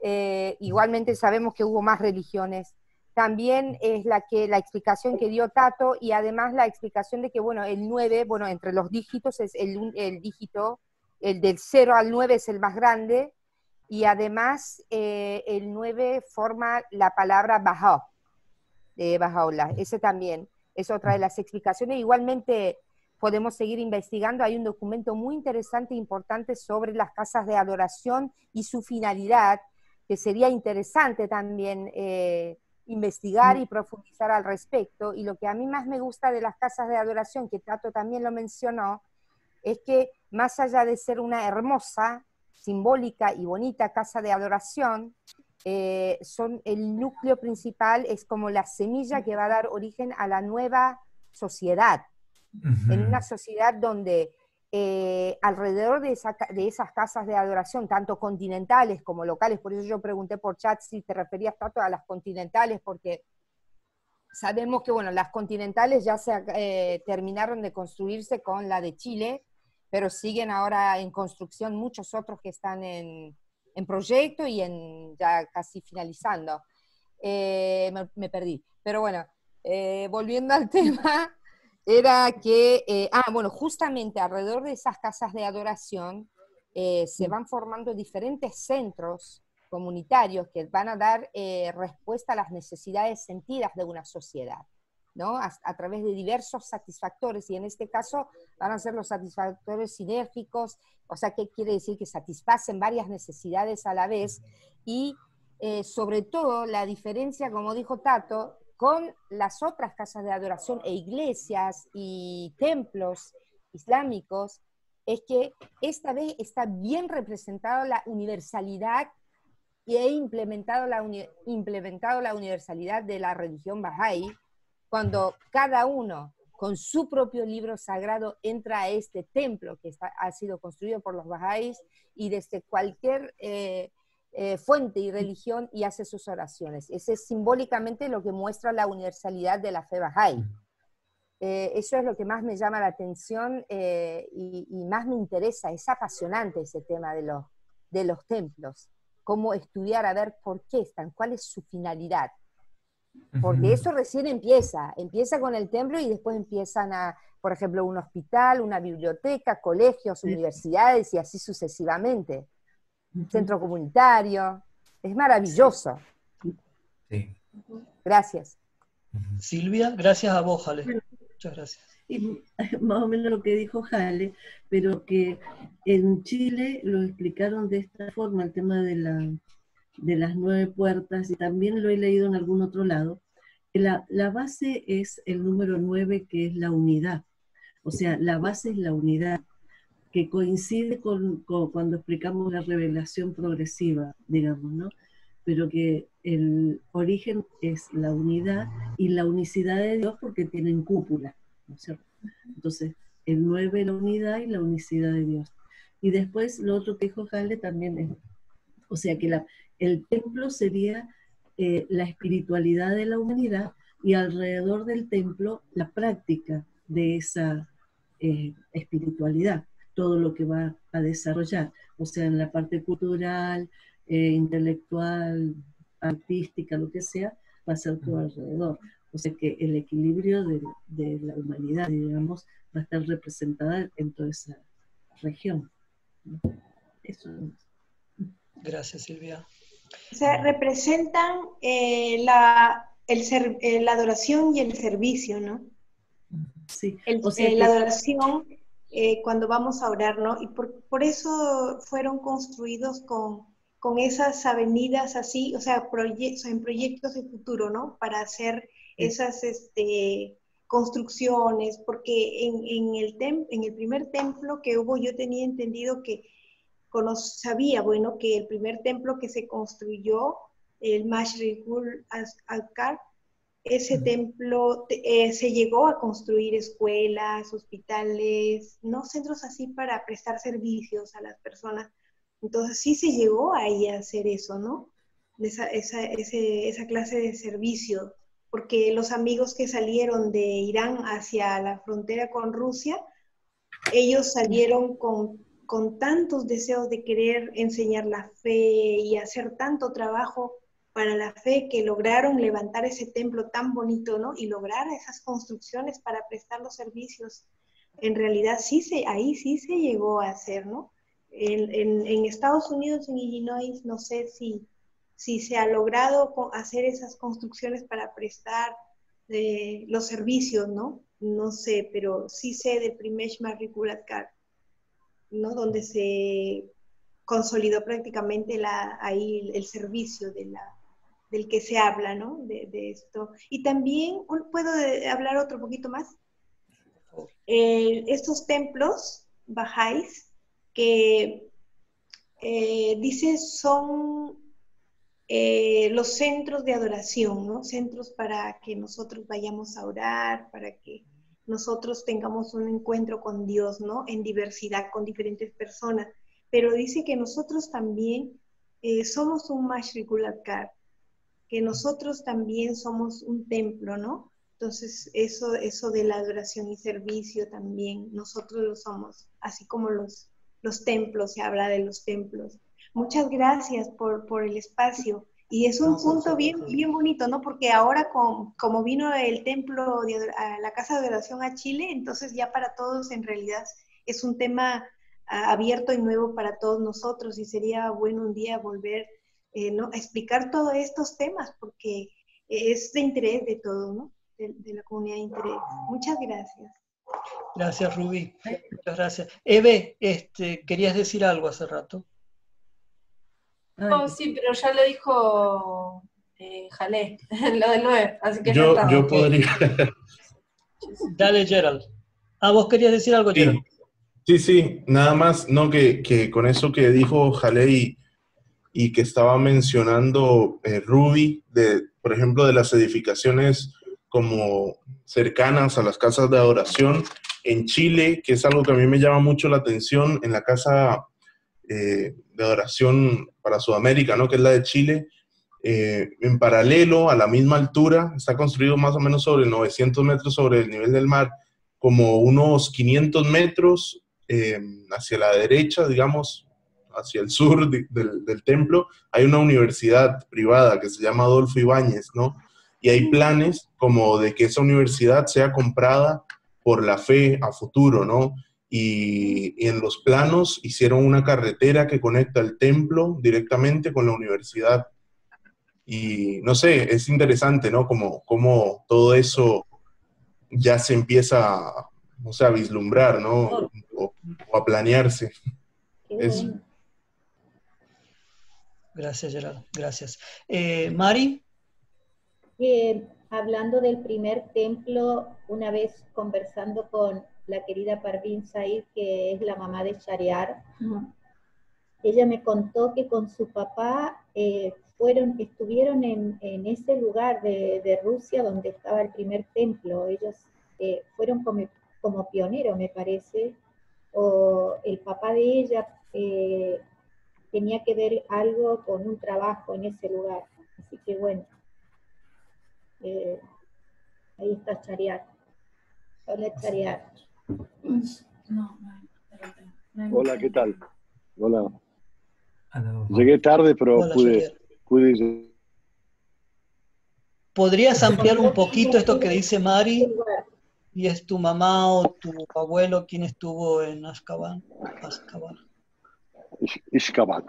Igualmente sabemos que hubo más religiones. También es la explicación que dio Tato, y además la explicación de que, bueno, el 9, bueno, entre los dígitos es el dígito, el del 0 al 9 es el más grande, y además el 9 forma la palabra Bahá, de Bahá'u'lláh. Ese también es otra de las explicaciones. Igualmente podemos seguir investigando. Hay un documento muy interesante e importante sobre las casas de adoración y su finalidad, que sería interesante también investigar y profundizar al respecto. Y lo que a mí más me gusta de las casas de adoración, que Tato también lo mencionó, es que más allá de ser una hermosa, simbólica y bonita casa de adoración, son el núcleo principal, es como la semilla que va a dar origen a la nueva sociedad, en una sociedad donde alrededor de esas casas de adoración, tanto continentales como locales, por eso yo pregunté por chat si te referías tanto a las continentales, porque sabemos que, bueno, las continentales ya se terminaron de construirse con la de Chile, pero siguen ahora en construcción muchos otros que están en proyecto y ya casi finalizando. Me perdí, pero bueno, volviendo al tema, era que, bueno, justamente alrededor de esas casas de adoración se van formando diferentes centros comunitarios que van a dar respuesta a las necesidades sentidas de una sociedad, ¿no? A través de diversos satisfactores, y en este caso van a ser los satisfactores sinérgicos, o sea, ¿qué quiere decir? Que satisfacen varias necesidades a la vez, y sobre todo la diferencia, como dijo Tato, con las otras casas de adoración e iglesias y templos islámicos, es que esta vez está bien representada la universalidad y he implementado la universalidad de la religión Bahá'í, cuando cada uno con su propio libro sagrado entra a este templo que ha sido construido por los Bahá'ís y desde cualquier fuente y religión y hace sus oraciones. Ese es simbólicamente lo que muestra la universalidad de la fe Bahá'í. Eso es lo que más me llama la atención y más me interesa. Es apasionante ese tema de los templos. Cómo estudiar a ver por qué están, cuál es su finalidad. Porque eso recién empieza con el templo y después empiezan por ejemplo, un hospital, una biblioteca, colegios, universidades y así sucesivamente. Centro comunitario, es maravilloso. Sí. Gracias. Silvia, gracias a vos, Jale. Muchas gracias. Y más o menos lo que dijo Jale, pero que en Chile lo explicaron de esta forma, el tema de las 9 puertas, y también lo he leído en algún otro lado. La base es el número 9, que es la unidad. O sea, la base es la unidad, que coincide con cuando explicamos la revelación progresiva, digamos, ¿no? Pero que el origen es la unidad y la unicidad de Dios, porque tienen cúpula, ¿no es cierto? Entonces, el 9, la unidad, y la unicidad de Dios. Y después, lo otro que dijo Jale también es, o sea, que el templo sería la espiritualidad de la humanidad, y alrededor del templo la práctica de esa espiritualidad, todo lo que va a desarrollar, o sea, en la parte cultural, intelectual, artística, lo que sea, va a ser todo alrededor. O sea que el equilibrio de la humanidad, digamos, va a estar representada en toda esa región. Eso es. Gracias, Silvia. O sea, representan la adoración y el servicio, ¿no? Sí. O sea, la adoración, cuando vamos a orar, ¿no? Y por eso fueron construidos con esas avenidas así, o sea, en proyectos de futuro, ¿no? Para hacer esas construcciones, porque en el primer templo que hubo, yo tenía entendido que sabía, bueno, que el primer templo que se construyó, el Mashrikul Al-Kar, ese templo se llegó a construir escuelas, hospitales, ¿no? Centros así para prestar servicios a las personas. Entonces sí se llegó ahí a hacer eso, ¿no? Esa clase de servicio, porque los amigos que salieron de Irán hacia la frontera con Rusia, ellos salieron con tantos deseos de querer enseñar la fe y hacer tanto trabajo para la fe, que lograron levantar ese templo tan bonito, ¿no? Y lograr esas construcciones para prestar los servicios. En realidad ahí sí se llegó a hacer, ¿no? En Estados Unidos, en Illinois, no sé si se ha logrado hacer esas construcciones para prestar los servicios, ¿no? No sé, pero sí sé del primer Mashrikul Al-Kar, ¿no? Donde se consolidó prácticamente ahí el servicio del que se habla, ¿no? De esto. Y también, ¿puedo hablar otro poquito más? Estos templos bahá'ís, que dice son los centros de adoración, ¿no? Centros para que nosotros vayamos a orar, para que nosotros tengamos un encuentro con Dios, ¿no? En diversidad, con diferentes personas. Pero dice que nosotros también somos un Mashrikul Akar, que nosotros también somos un templo, ¿no? Entonces, eso de la adoración y servicio también, nosotros lo somos, así como los templos, se habla de los templos. Muchas gracias por el espacio. Y es un punto bien bonito, ¿no? Porque ahora como vino el templo, a la Casa de Adoración a Chile, entonces ya para todos en realidad es un tema abierto y nuevo para todos nosotros, y sería bueno un día volver ¿no? a explicar todos estos temas, porque es de interés de todos, ¿no? De la comunidad de interés. Muchas gracias. Gracias, Rubí. Muchas gracias. Eve, querías decir algo hace rato. Oh, sí, pero ya lo dijo Jalé, lo del 9, así que ya está. Yo podría... Dale, Gerald. Vos querías decir algo, Gerald. Sí, nada más, no, que con eso que dijo Jalé y que estaba mencionando Rubí, por ejemplo, de las edificaciones como cercanas a las casas de adoración en Chile, que es algo que a mí me llama mucho la atención, en la casa de adoración para Sudamérica, ¿no? Que es la de Chile, en paralelo, a la misma altura, está construido más o menos sobre 900 metros sobre el nivel del mar, como unos 500 metros hacia la derecha, digamos, hacia el sur del templo, hay una universidad privada que se llama Adolfo Ibáñez, ¿no? Y hay planes como de que esa universidad sea comprada por la fe a futuro, ¿no? Y en los planos hicieron una carretera que conecta el templo directamente con la universidad. Y no sé, es interesante, ¿no? Como todo eso ya se empieza, o sea, a vislumbrar, ¿no? O a planearse. Eso. Gracias, Gerald. Gracias. Mari. Hablando del primer templo, una vez conversando con la querida Parvin Said, que es la mamá de Shariar, ella me contó que con su papá estuvieron en ese lugar de Rusia donde estaba el primer templo. Ellos fueron como pioneros, me parece, o el papá de ella tenía que ver algo con un trabajo en ese lugar. Así que bueno, ahí está Shariar. Hola, Shariar. Hola, ¿qué tal? Hola. Llegué tarde, pero hola, pude... ¿Podrías ampliar un poquito esto que dice Mari? ¿Y es tu mamá o tu abuelo quien estuvo en Ashgabat? Ishkabat.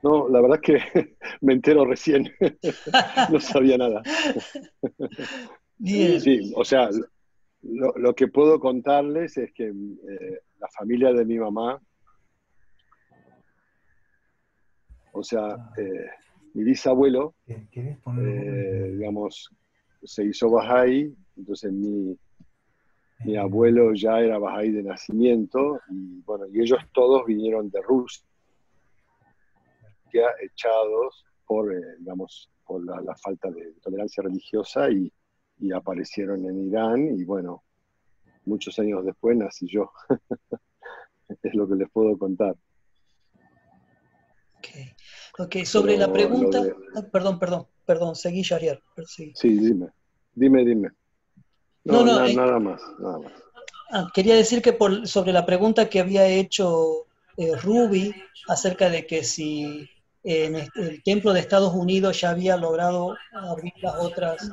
No, la verdad es que me entero recién. No sabía nada. Bien. Sí, o sea, lo que puedo contarles es que la familia de mi mamá, o sea, mi bisabuelo, digamos, se hizo Bahá'í, entonces mi abuelo ya era Bahá'í de nacimiento, y bueno, y ellos todos vinieron de Rusia, echados por, digamos, por la falta de tolerancia religiosa, y aparecieron en Irán, y bueno, muchos años después nací yo. Es lo que les puedo contar. Ok, sobre la pregunta... Perdón, seguí, Shariar. Sí, dime. No, nada más. Quería decir que sobre la pregunta que había hecho Ruby acerca de que si en el templo de Estados Unidos ya había logrado abrir las otras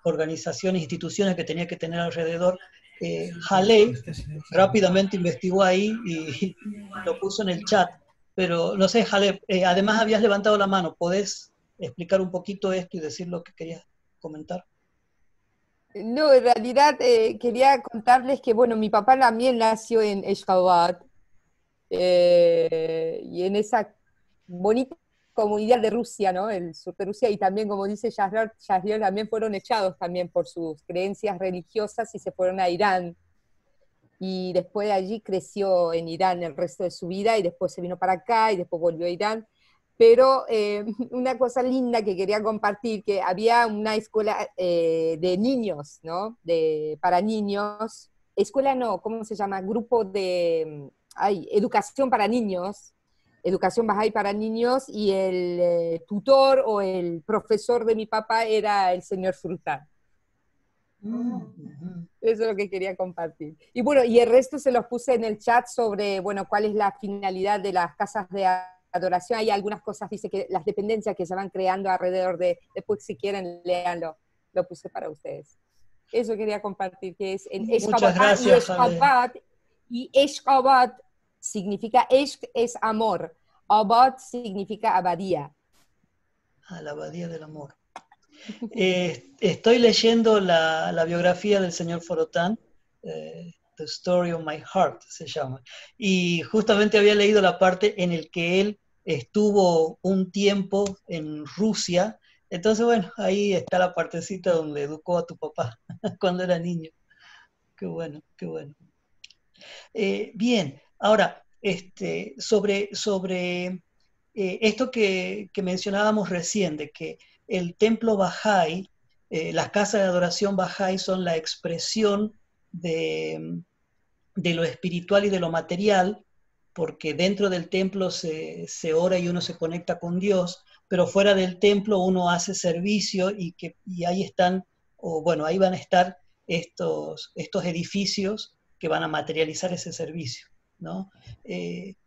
organizaciones, instituciones que tenía que tener alrededor, Jalé rápidamente investigó ahí y lo puso en el chat. Pero no sé, Jalé, además habías levantado la mano. ¿Podés explicar un poquito esto y decir lo que querías comentar? No, en realidad quería contarles que, bueno, mi papá también nació en Ashgabat, y en esa bonita comunidad de Rusia, ¿no? El sur de Rusia, y también, como dice Shahriar, también fueron echados también por sus creencias religiosas y se fueron a Irán. y después de allí creció en Irán el resto de su vida, y después se vino para acá, y después volvió a Irán. Pero una cosa linda que quería compartir, que había una escuela de niños, ¿no? Para niños, escuela no, ¿cómo se llama? Grupo de, educación para niños, educación Bahá'í para niños, y el tutor o el profesor de mi papá era el señor Sultán. Eso es lo que quería compartir. Y bueno, y el resto se los puse en el chat sobre, bueno, cuál es la finalidad de las casas de adoración. Hay algunas cosas, dice que las dependencias que se van creando alrededor de, después si quieren, léanlo, lo puse para ustedes. Eso quería compartir, que es en Eshkabat, y Eshkabat significa, Eshk es amor, Abad significa abadía. La abadía del amor. Estoy leyendo la biografía del señor Forotán, The Story of My Heart se llama, y justamente había leído la parte en el que él estuvo un tiempo en Rusia. Entonces, bueno, ahí está la partecita donde educó a tu papá cuando era niño. Qué bueno, qué bueno. Bien, ahora, sobre esto que mencionábamos recién, de que el templo Bahá'í, las casas de adoración Bahá'í son la expresión de lo espiritual y de lo material, porque dentro del templo se ora y uno se conecta con Dios, pero fuera del templo uno hace servicio y ahí están, o bueno, ahí van a estar estos edificios que van a materializar ese servicio, ¿no?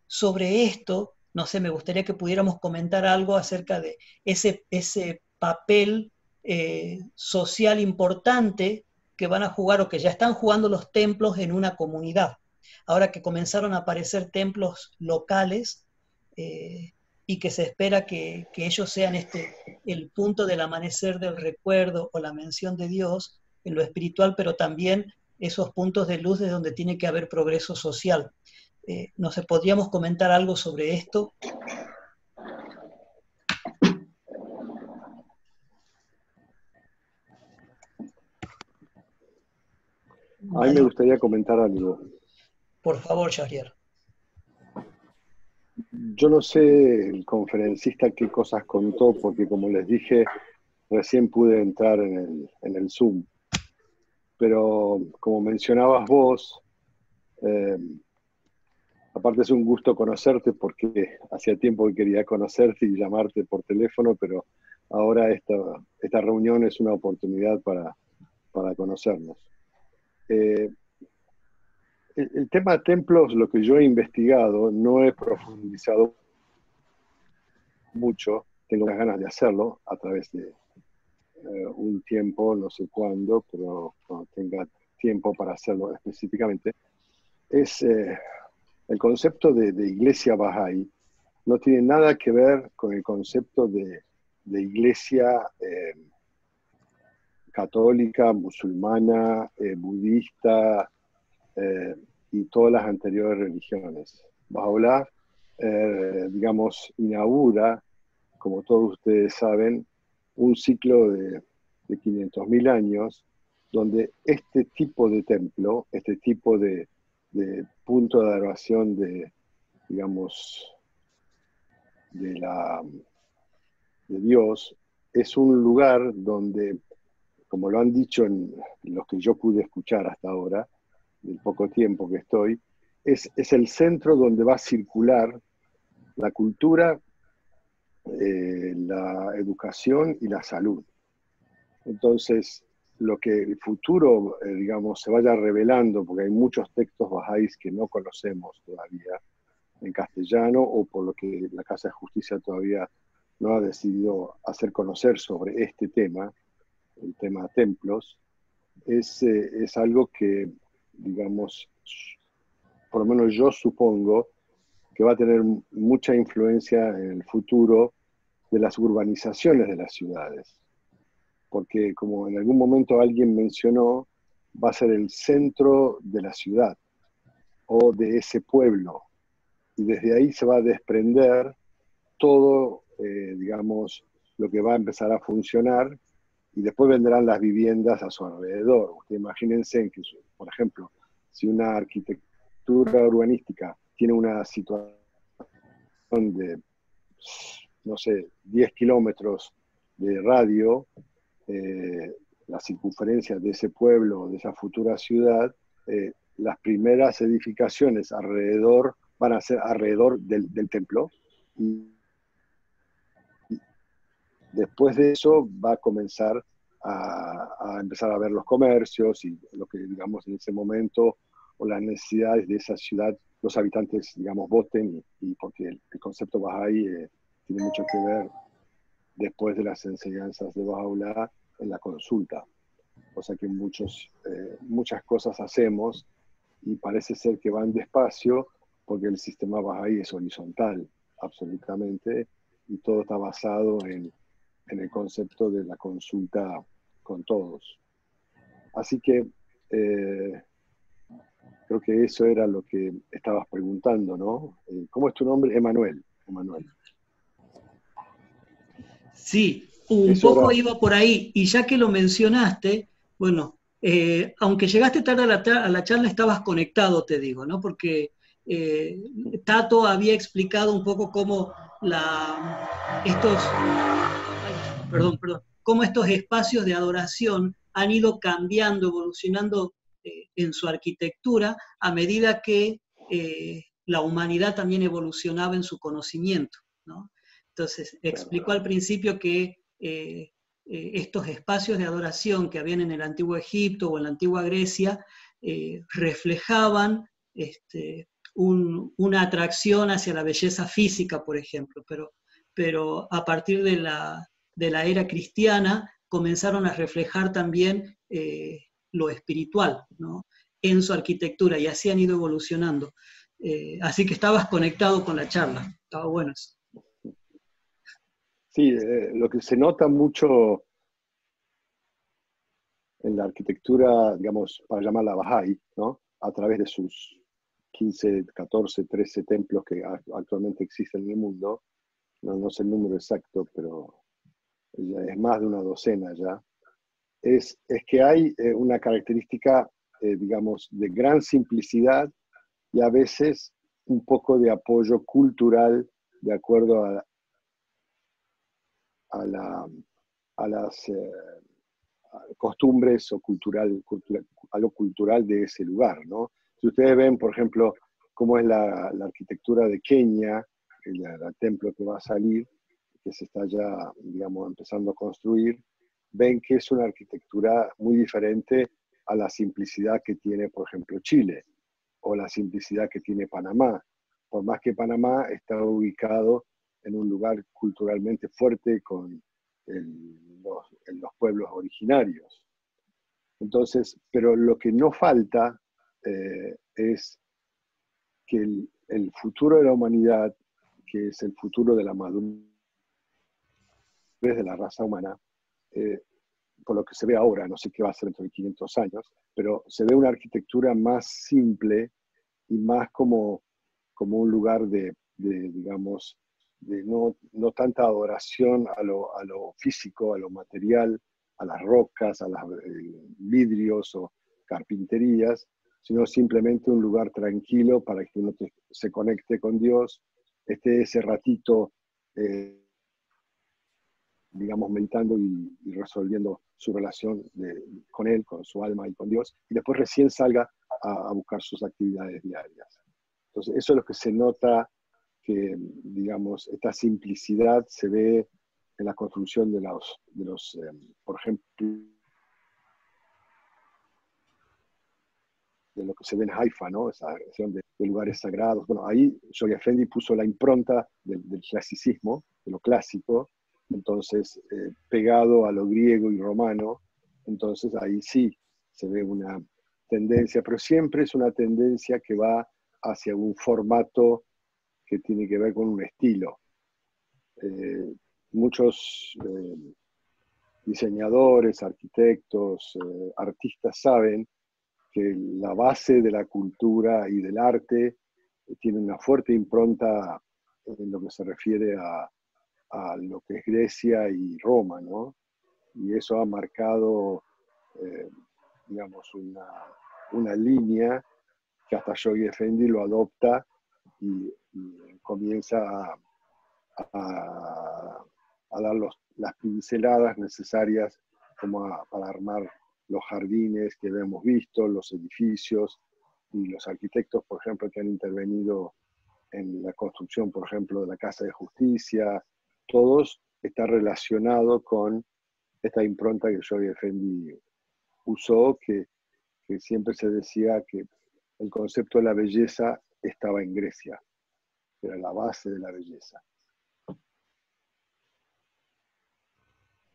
Sobre esto, no sé, me gustaría que pudiéramos comentar algo acerca de ese papel social importante que van a jugar o que ya están jugando los templos en una comunidad. Ahora que comenzaron a aparecer templos locales y que se espera que ellos sean el punto del amanecer del recuerdo o la mención de Dios en lo espiritual, pero también esos puntos de luz de donde tiene que haber progreso social. No sé, ¿podríamos comentar algo sobre esto? A mí me gustaría comentar algo. Por favor, Shahriar. Yo no sé el conferencista qué cosas contó, porque como les dije, recién pude entrar en el Zoom. Pero como mencionabas vos, aparte es un gusto conocerte, porque hacía tiempo que quería conocerte y llamarte por teléfono, pero ahora esta reunión es una oportunidad para conocernos. El tema de templos, lo que yo he investigado, no he profundizado mucho, tengo las ganas de hacerlo a través de un tiempo, no sé cuándo, pero cuando tenga tiempo para hacerlo específicamente, es el concepto de iglesia Bahá'í. No tiene nada que ver con el concepto de iglesia católica, musulmana, budista, y todas las anteriores religiones. Baha'u'lláh, digamos, inaugura, como todos ustedes saben, un ciclo de 500.000 años, donde este tipo de templo, este tipo de punto de adoración digamos, de Dios, es un lugar donde, como lo han dicho en los que yo pude escuchar hasta ahora, del poco tiempo que estoy, es el centro donde va a circular la cultura, la educación y la salud. Entonces, lo que el futuro, digamos, se vaya revelando, porque hay muchos textos bahá'ís que no conocemos todavía en castellano, o por lo que la Casa de Justicia todavía no ha decidido hacer conocer sobre este tema, el tema de templos, es algo que, digamos, por lo menos yo supongo que va a tener mucha influencia en el futuro de las urbanizaciones de las ciudades. Porque como en algún momento alguien mencionó, va a ser el centro de la ciudad o de ese pueblo. Y desde ahí se va a desprender todo, digamos, lo que va a empezar a funcionar, y después vendrán las viviendas a su alrededor. Ustedes imagínense que, por ejemplo, si una arquitectura urbanística tiene una situación de, no sé, 10 kilómetros de radio, la circunferencia de ese pueblo, de esa futura ciudad, las primeras edificaciones alrededor van a ser alrededor del templo, y después de eso va a comenzar a empezar a ver los comercios y lo que, digamos, en ese momento, o las necesidades de esa ciudad, los habitantes, digamos, voten, y porque el concepto Bahá'í tiene mucho que ver después de las enseñanzas de Baha'u'lláh en la consulta. O sea que muchas cosas hacemos y parece ser que van despacio porque el sistema Bahá'í es horizontal, absolutamente, y todo está basado en el concepto de la consulta con todos. Así que creo que eso era lo que estabas preguntando, ¿no? ¿Cómo es tu nombre? Emanuel. Sí, un poco iba por ahí, y ya que lo mencionaste, bueno, aunque llegaste tarde a la charla, estabas conectado, te digo, ¿no? Porque Tato había explicado un poco cómo cómo estos espacios de adoración han ido cambiando, evolucionando en su arquitectura a medida que la humanidad también evolucionaba en su conocimiento, ¿no? Entonces, explicó al principio que estos espacios de adoración que habían en el antiguo Egipto o en la antigua Grecia reflejaban una atracción hacia la belleza física, por ejemplo, pero a partir de la era cristiana comenzaron a reflejar también lo espiritual, ¿no? En su arquitectura, y así han ido evolucionando. Así que estabas conectado con la charla, estaba bueno eso. Sí, lo que se nota mucho en la arquitectura, digamos, para llamarla Bahá'í, ¿no? A través de sus 15, 14, 13 templos que actualmente existen en el mundo, no sé el número exacto, pero ya es más de una docena ya, es que hay una característica, digamos, de gran simplicidad y a veces un poco de apoyo cultural de acuerdo a las costumbres o a lo cultural de ese lugar, ¿no? Si ustedes ven, por ejemplo, cómo es la arquitectura de Kenia, el templo que va a salir, que se está ya, digamos, empezando a construir, ven que es una arquitectura muy diferente a la simplicidad que tiene, por ejemplo, Chile, o la simplicidad que tiene Panamá, por más que Panamá está ubicado en un lugar culturalmente fuerte con los pueblos originarios. Entonces, pero lo que no falta es que el futuro de la humanidad, que es el futuro de la madurez de la raza humana, por lo que se ve ahora, no sé qué va a ser dentro de 500 años, pero se ve una arquitectura más simple y más como un lugar de digamos, de no tanta adoración a lo físico, a lo material, a las rocas, a los vidrios o carpinterías, sino simplemente un lugar tranquilo para que uno se conecte con Dios, esté ese ratito, digamos, meditando y resolviendo su relación con Él, con su alma y con Dios, y después recién salga a buscar sus actividades diarias. Entonces, eso es lo que se nota, que, digamos, esta simplicidad se ve en la construcción de los por ejemplo, de lo que se ve en Haifa, ¿no? Esa relación de lugares sagrados. Bueno, ahí Shoghi Effendi puso la impronta del clasicismo, de lo clásico, entonces pegado a lo griego y romano, entonces ahí sí se ve una tendencia, pero siempre es una tendencia que va hacia un formato que tiene que ver con un estilo. Muchos diseñadores, arquitectos, artistas saben que la base de la cultura y del arte tiene una fuerte impronta en lo que se refiere a lo que es Grecia y Roma, ¿no? Y eso ha marcado, digamos, una línea que hasta Yogi Effendi lo adopta y comienza a dar las pinceladas necesarias para armar los jardines que hemos visto, los edificios, y los arquitectos, por ejemplo, que han intervenido en la construcción, por ejemplo, de la Casa de Justicia, todos está relacionado con esta impronta que Yogi Effendi usó, que siempre se decía que el concepto de la belleza estaba en Grecia, era la base de la belleza.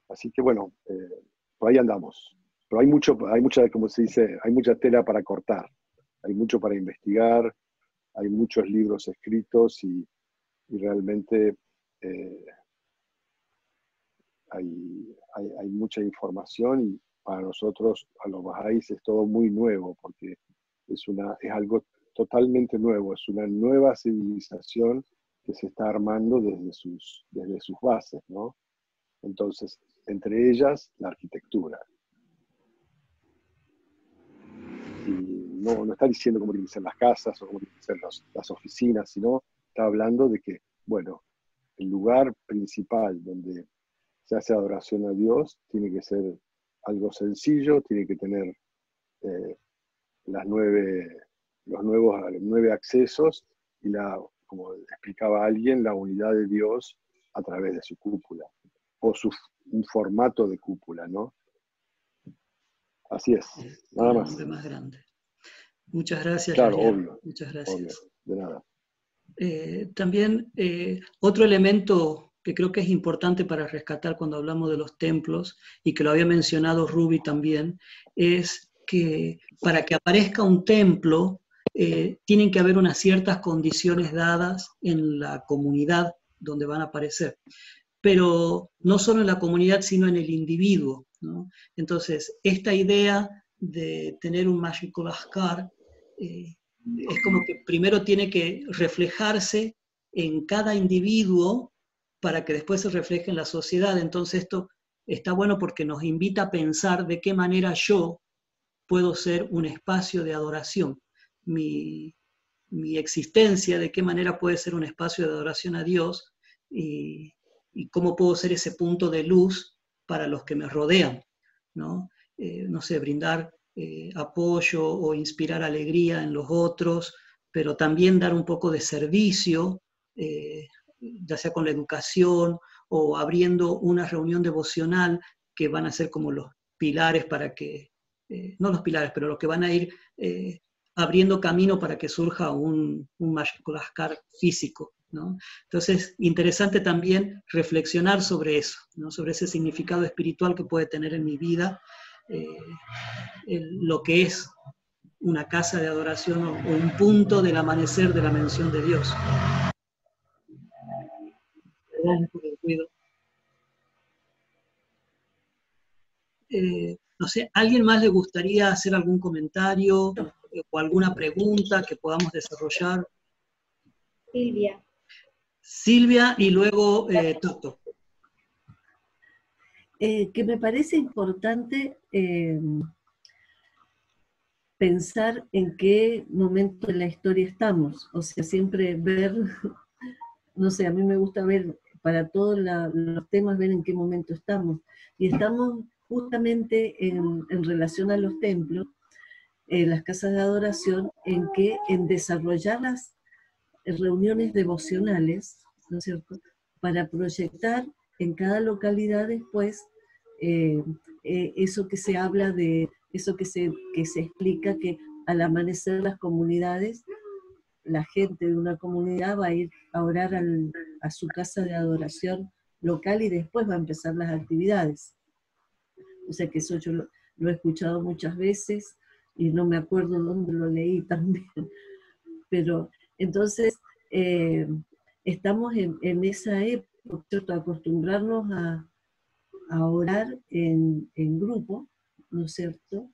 Así que bueno, por ahí andamos. Pero hay mucha, como se dice, hay mucha tela para cortar, hay mucho para investigar, hay muchos libros escritos y realmente hay mucha información, y para nosotros, a los bahá'ís, es todo muy nuevo, porque es algo totalmente nuevo, es una nueva civilización que se está armando desde sus bases, ¿no? Entonces, entre ellas, la arquitectura. Y no está diciendo cómo tienen que ser las casas o cómo tienen que ser las oficinas, sino está hablando de que, bueno, el lugar principal donde se hace adoración a Dios tiene que ser algo sencillo, tiene que tener los 9 accesos y como explicaba alguien, la unidad de Dios a través de su cúpula, o un formato de cúpula, ¿no? Así es, nada más. Más grande. Muchas gracias. Claro, Javier. obvio. Muchas gracias. Obvio, de nada. También otro elemento que creo que es importante para rescatar cuando hablamos de los templos, y que lo había mencionado Ruby también, es que para que aparezca un templo tienen que haber unas ciertas condiciones dadas en la comunidad donde van a aparecer, pero no solo en la comunidad, sino en el individuo, ¿no? Entonces, esta idea de tener un Mashikul Askar es como que primero tiene que reflejarse en cada individuo para que después se refleje en la sociedad. Entonces esto está bueno porque nos invita a pensar de qué manera yo puedo ser un espacio de adoración. Mi existencia, de qué manera puede ser un espacio de adoración a Dios, y cómo puedo ser ese punto de luz para los que me rodean, ¿no? No sé, brindar apoyo o inspirar alegría en los otros, pero también dar un poco de servicio, ya sea con la educación o abriendo una reunión devocional que van a ser como los pilares para que, no los pilares, pero los que van a ir abriendo camino para que surja un Mashikul Askar físico, ¿no? Entonces, interesante también reflexionar sobre eso, ¿no? Sobre ese significado espiritual que puede tener en mi vida lo que es una casa de adoración o un punto del amanecer de la mención de Dios. Perdón por el ruido. No sé, ¿alguien más le gustaría hacer algún comentario o alguna pregunta que podamos desarrollar? Silvia y luego Toto. Que me parece importante pensar en qué momento de la historia estamos, o sea, siempre ver, no sé, a mí me gusta ver para todos los temas, ver en qué momento estamos, y estamos justamente en relación a los templos, las casas de adoración, en desarrollar las reuniones devocionales, ¿no es cierto?, para proyectar en cada localidad después eso que se habla de, eso que se explica, que al amanecer las comunidades, la gente de una comunidad va a ir a orar a su casa de adoración local y después va a empezar las actividades. O sea que eso yo lo he escuchado muchas veces y no me acuerdo dónde lo leí también. Pero entonces estamos en esa época, ¿cierto?, acostumbrarnos a orar en grupo, ¿no es cierto?,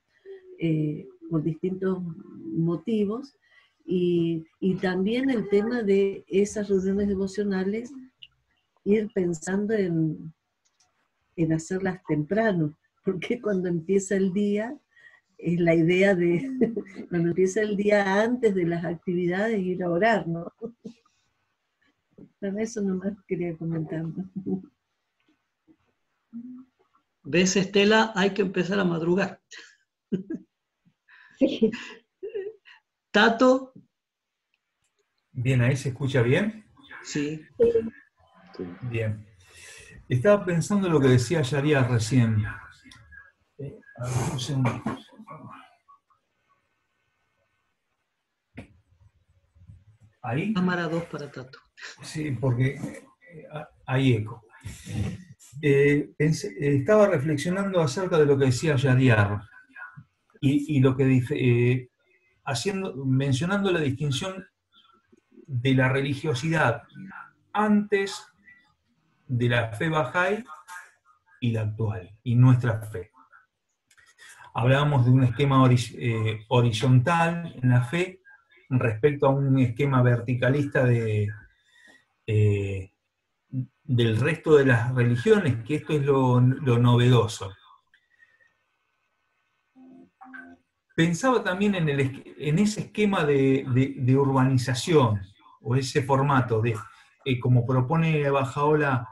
por distintos motivos, y también el tema de esas reuniones devocionales, ir pensando en hacerlas temprano, porque cuando empieza el día es la idea de cuando empieza el día antes de las actividades ir a orar, ¿no? Pero eso nomás quería comentar. ¿Ves, Estela? Hay que empezar a madrugar. Sí. ¿Tato? Bien, ¿ahí se escucha bien? Sí. Bien. Estaba pensando en lo que decía Yaria recién. A ver, un segundo. ¿Ahí? Cámara 2 para Tato. Sí, porque hay eco. Estaba reflexionando acerca de lo que decía Yadiar y lo que dice, mencionando la distinción de la religiosidad antes de la fe Bahá'í y la actual, y nuestra fe. Hablábamos de un esquema horizontal en la fe respecto a un esquema verticalista del resto de las religiones, que esto es lo novedoso. Pensaba también en ese esquema de urbanización, o ese formato, como propone Bajaola,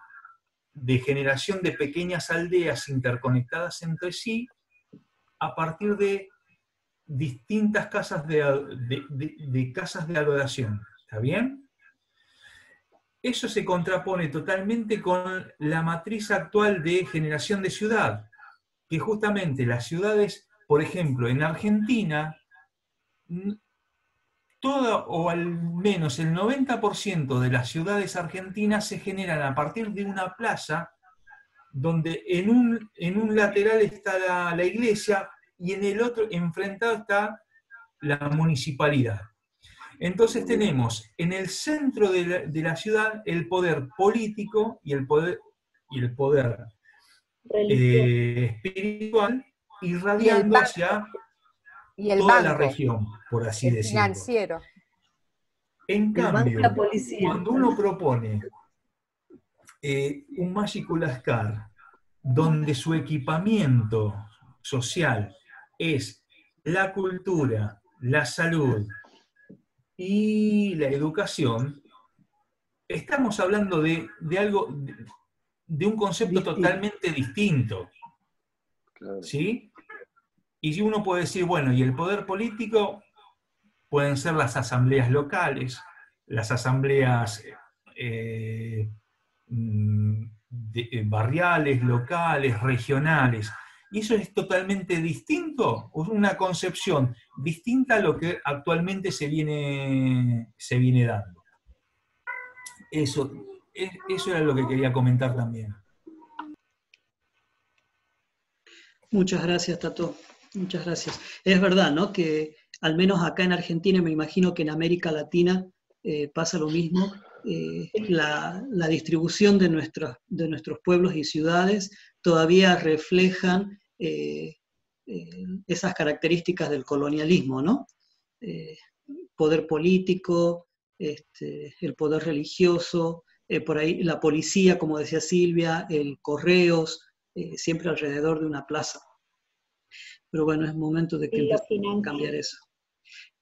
de generación de pequeñas aldeas interconectadas entre sí, a partir de distintas casas casas de adoración. ¿Está bien? Eso se contrapone totalmente con la matriz actual de generación de ciudad, que justamente las ciudades, por ejemplo, en Argentina, toda o al menos el 90% de las ciudades argentinas se generan a partir de una plaza donde en un lateral está la iglesia y en el otro, enfrentado, está la municipalidad. Entonces tenemos en el centro de la ciudad el poder político y el poder espiritual, irradiando hacia toda la región, por así decirlo. Financiero. En cambio, cuando uno propone un Mágico Lascar, donde su equipamiento social es la cultura, la salud y la educación, estamos hablando de algo, de un concepto totalmente distinto. Claro. ¿Sí? Y si uno puede decir, bueno, y el poder político pueden ser las asambleas locales, las asambleas barriales, locales, regionales. ¿Y eso es totalmente distinto? ¿O es una concepción distinta a lo que actualmente se viene dando? Eso era lo que quería comentar también. Muchas gracias, Tato. Muchas gracias. Es verdad, ¿no? Que al menos acá en Argentina, me imagino que en América Latina pasa lo mismo. La distribución de nuestros pueblos y ciudades todavía reflejan esas características del colonialismo, ¿no? Poder político, el poder religioso, por ahí la policía, como decía Silvia, el correos, siempre alrededor de una plaza. Pero bueno, es momento de que empecemos a cambiar eso.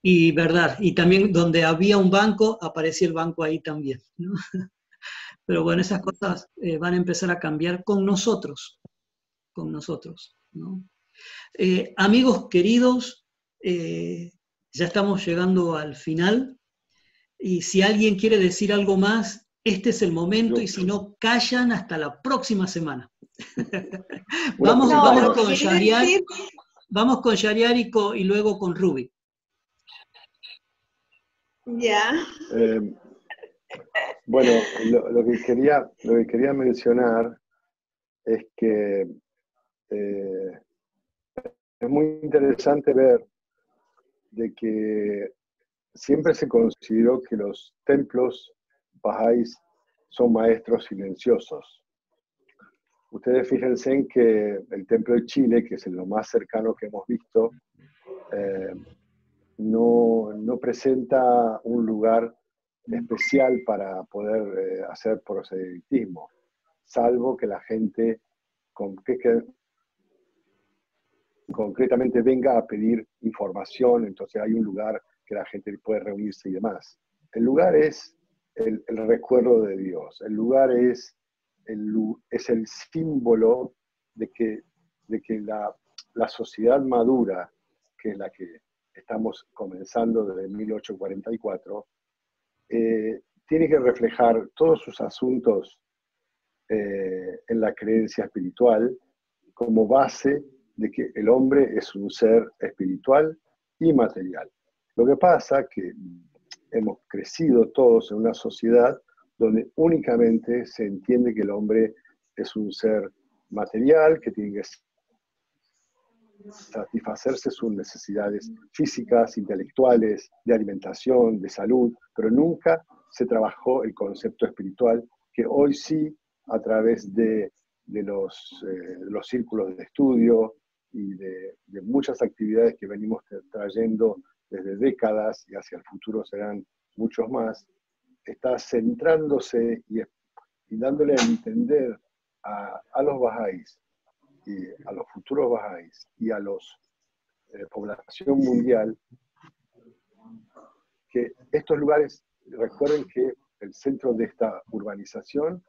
Y verdad, y también donde había un banco, aparecía el banco ahí también, ¿no? Pero bueno, esas cosas van a empezar a cambiar con nosotros, ¿no? Amigos queridos, ya estamos llegando al final, y si alguien quiere decir algo más, este es el momento, y si no, callan hasta la próxima semana. Vamos con Shariar. Vamos con Shariar y luego con Ruby. Ya. Bueno, lo que quería mencionar es que es muy interesante ver de que siempre se consideró que los templos bahá'ís son maestros silenciosos. Ustedes fíjense en que el templo de Chile, que es lo más cercano que hemos visto, no presenta un lugar especial para poder hacer proselitismo, salvo que la gente concretamente venga a pedir información, entonces hay un lugar que la gente puede reunirse y demás. El lugar es el recuerdo de Dios, el lugar es el símbolo de que la sociedad madura, que es la que estamos comenzando desde 1844, tiene que reflejar todos sus asuntos en la creencia espiritual como base de que el hombre es un ser espiritual y material. Lo que pasa es que hemos crecido todos en una sociedad donde únicamente se entiende que el hombre es un ser material, que tiene que satisfacerse sus necesidades físicas, intelectuales, de alimentación, de salud, pero nunca se trabajó el concepto espiritual, que hoy sí, a través de los círculos de estudio y de muchas actividades que venimos trayendo desde décadas y hacia el futuro serán muchos más, está centrándose y dándole a entender a los bahá'ís y a los futuros bahá'ís y a la población mundial que estos lugares, recuerden que el centro de esta urbanización,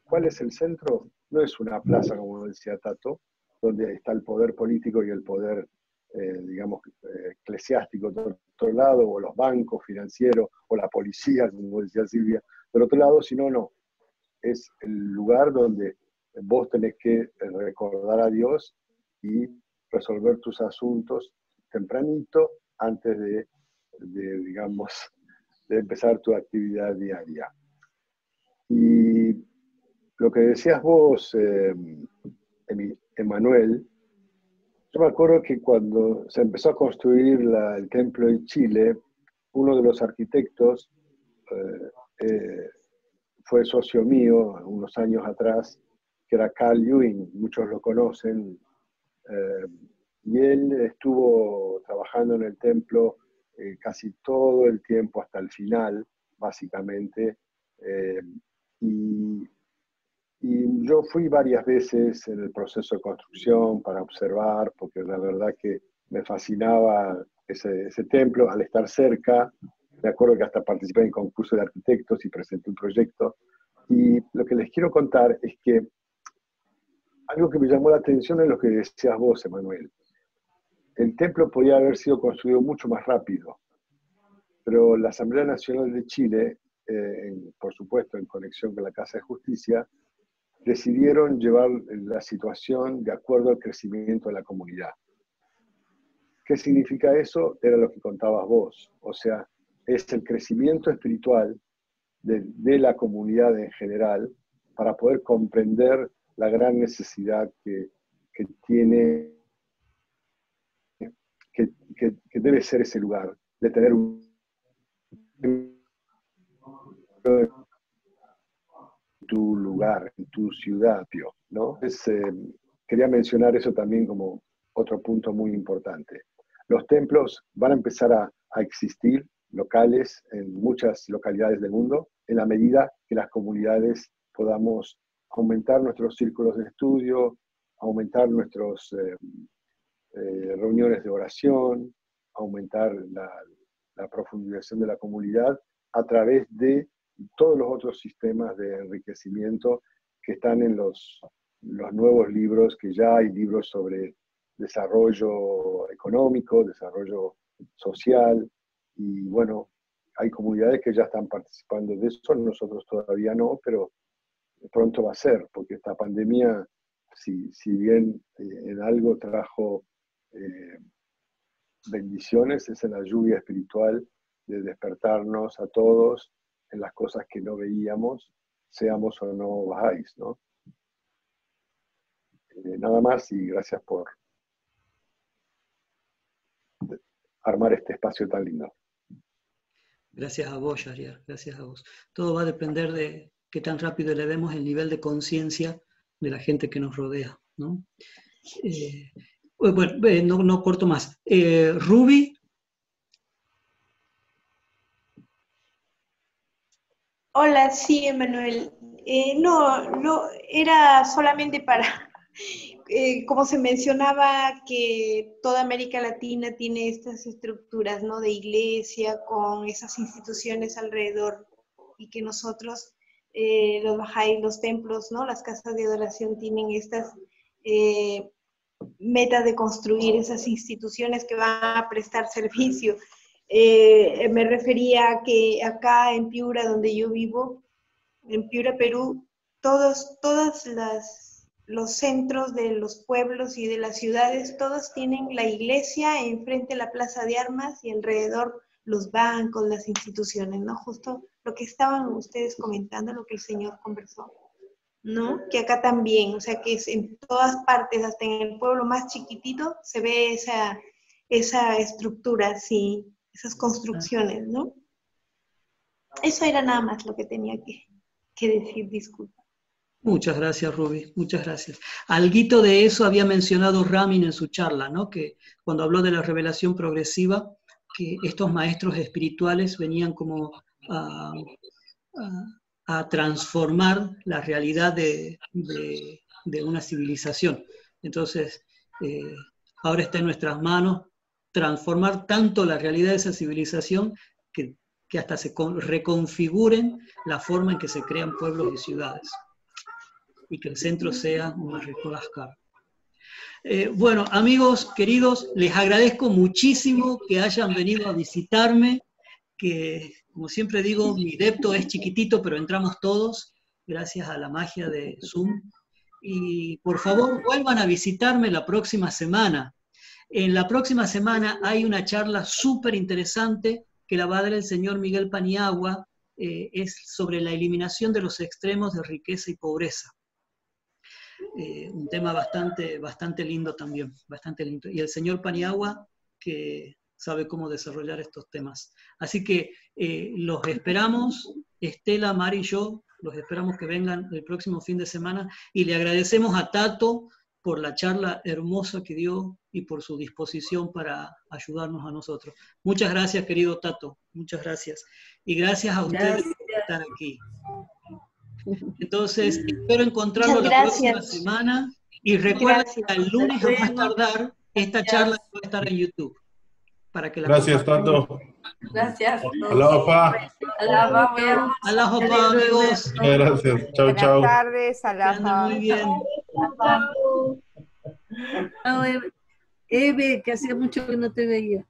¿cuál es el centro? No es una plaza, como decía Tato, donde está el poder político y el poder, eclesiástico de otro lado, o los bancos financieros, o la policía, como decía Silvia, del otro lado, sino no. Es el lugar donde vos tenés que recordar a Dios y resolver tus asuntos tempranito antes de empezar tu actividad diaria. Y lo que decías vos, Emanuel, yo me acuerdo que cuando se empezó a construir el templo en Chile, uno de los arquitectos fue socio mío unos años atrás, que era Carl Ewing, muchos lo conocen, y él estuvo trabajando en el templo casi todo el tiempo hasta el final, básicamente, y yo fui varias veces en el proceso de construcción para observar, porque la verdad que me fascinaba ese templo al estar cerca. Me acuerdo que hasta participé en concurso de arquitectos y presenté un proyecto. Y lo que les quiero contar es que algo que me llamó la atención es lo que decías vos, Emanuel. El templo podía haber sido construido mucho más rápido, pero la Asamblea Nacional de Chile, por supuesto en conexión con la Casa de Justicia, decidieron llevar la situación de acuerdo al crecimiento de la comunidad. ¿Qué significa eso? Era lo que contabas vos. O sea, es el crecimiento espiritual de la comunidad en general para poder comprender la gran necesidad que tiene, que debe ser ese lugar, de tener tu lugar, en tu ciudad, ¿no? Quería mencionar eso también como otro punto muy importante. Los templos van a empezar a existir locales en muchas localidades del mundo, en la medida que las comunidades podamos aumentar nuestros círculos de estudio, aumentar nuestras reuniones de oración, aumentar la profundización de la comunidad a través de todos los otros sistemas de enriquecimiento que están en los nuevos libros, que ya hay libros sobre desarrollo económico, desarrollo social, y bueno, hay comunidades que ya están participando de eso, nosotros todavía no, pero pronto va a ser, porque esta pandemia, si bien en algo trajo bendiciones, es en la lluvia espiritual de despertarnos a todos en las cosas que no veíamos, seamos o no bahá'ís, ¿no? Nada más y gracias por armar este espacio tan lindo. Gracias a vos, Shahriar, gracias a vos. Todo va a depender de qué tan rápido elevemos el nivel de conciencia de la gente que nos rodea, ¿no? Bueno, no corto más. Ruby. Hola, sí, Emanuel. No, era solamente como se mencionaba que toda América Latina tiene estas estructuras, ¿no? De iglesia con esas instituciones alrededor y que nosotros, los bahá'ís, los templos, ¿no? Las casas de adoración tienen estas metas de construir esas instituciones que van a prestar servicio. Me refería a que acá en Piura, donde yo vivo, en Piura, Perú, todos los centros de los pueblos y de las ciudades, todos tienen la iglesia enfrente de la plaza de armas y alrededor los bancos, las instituciones, ¿no? Justo lo que estaban ustedes comentando, lo que el Señor conversó, ¿no? Que acá también, o sea, que es en todas partes, hasta en el pueblo más chiquitito, se ve esa estructura, sí, esas construcciones, ¿no? Eso era nada más lo que tenía que decir, disculpa. Muchas gracias, Ruby, muchas gracias. Alguito de eso había mencionado Ramin en su charla, ¿no? Que cuando habló de la revelación progresiva, que estos maestros espirituales venían como a transformar la realidad de una civilización. Entonces, ahora está en nuestras manos transformar tanto la realidad de esa civilización que hasta se reconfiguren la forma en que se crean pueblos y ciudades. Y que el centro sea una Ascar. Bueno, amigos queridos, les agradezco muchísimo que hayan venido a visitarme, que como siempre digo, mi depto es chiquitito, pero entramos todos, gracias a la magia de Zoom. Y por favor, vuelvan a visitarme la próxima semana. En la próxima semana hay una charla súper interesante que la va a dar el señor Miguel Paniagua, es sobre la eliminación de los extremos de riqueza y pobreza. Un tema bastante lindo también, bastante lindo. Y el señor Paniagua, que sabe cómo desarrollar estos temas. Así que los esperamos, Estela, Mari y yo, los esperamos que vengan el próximo fin de semana, y le agradecemos a Tato por la charla hermosa que dio y por su disposición para ayudarnos a nosotros. Muchas gracias, querido Tato, muchas gracias. Y gracias a ustedes por estar aquí. Entonces, espero encontrarlo la próxima semana, y recuerden que el lunes a más tardar, esta charla va a estar en YouTube. Para que la gracias, Tato. Gracias. Aloha. Aloha, amigos. Gracias. Chau, chau. Buenas tardes, aloha. Muy bien. Eve, que hacía mucho que no te veía.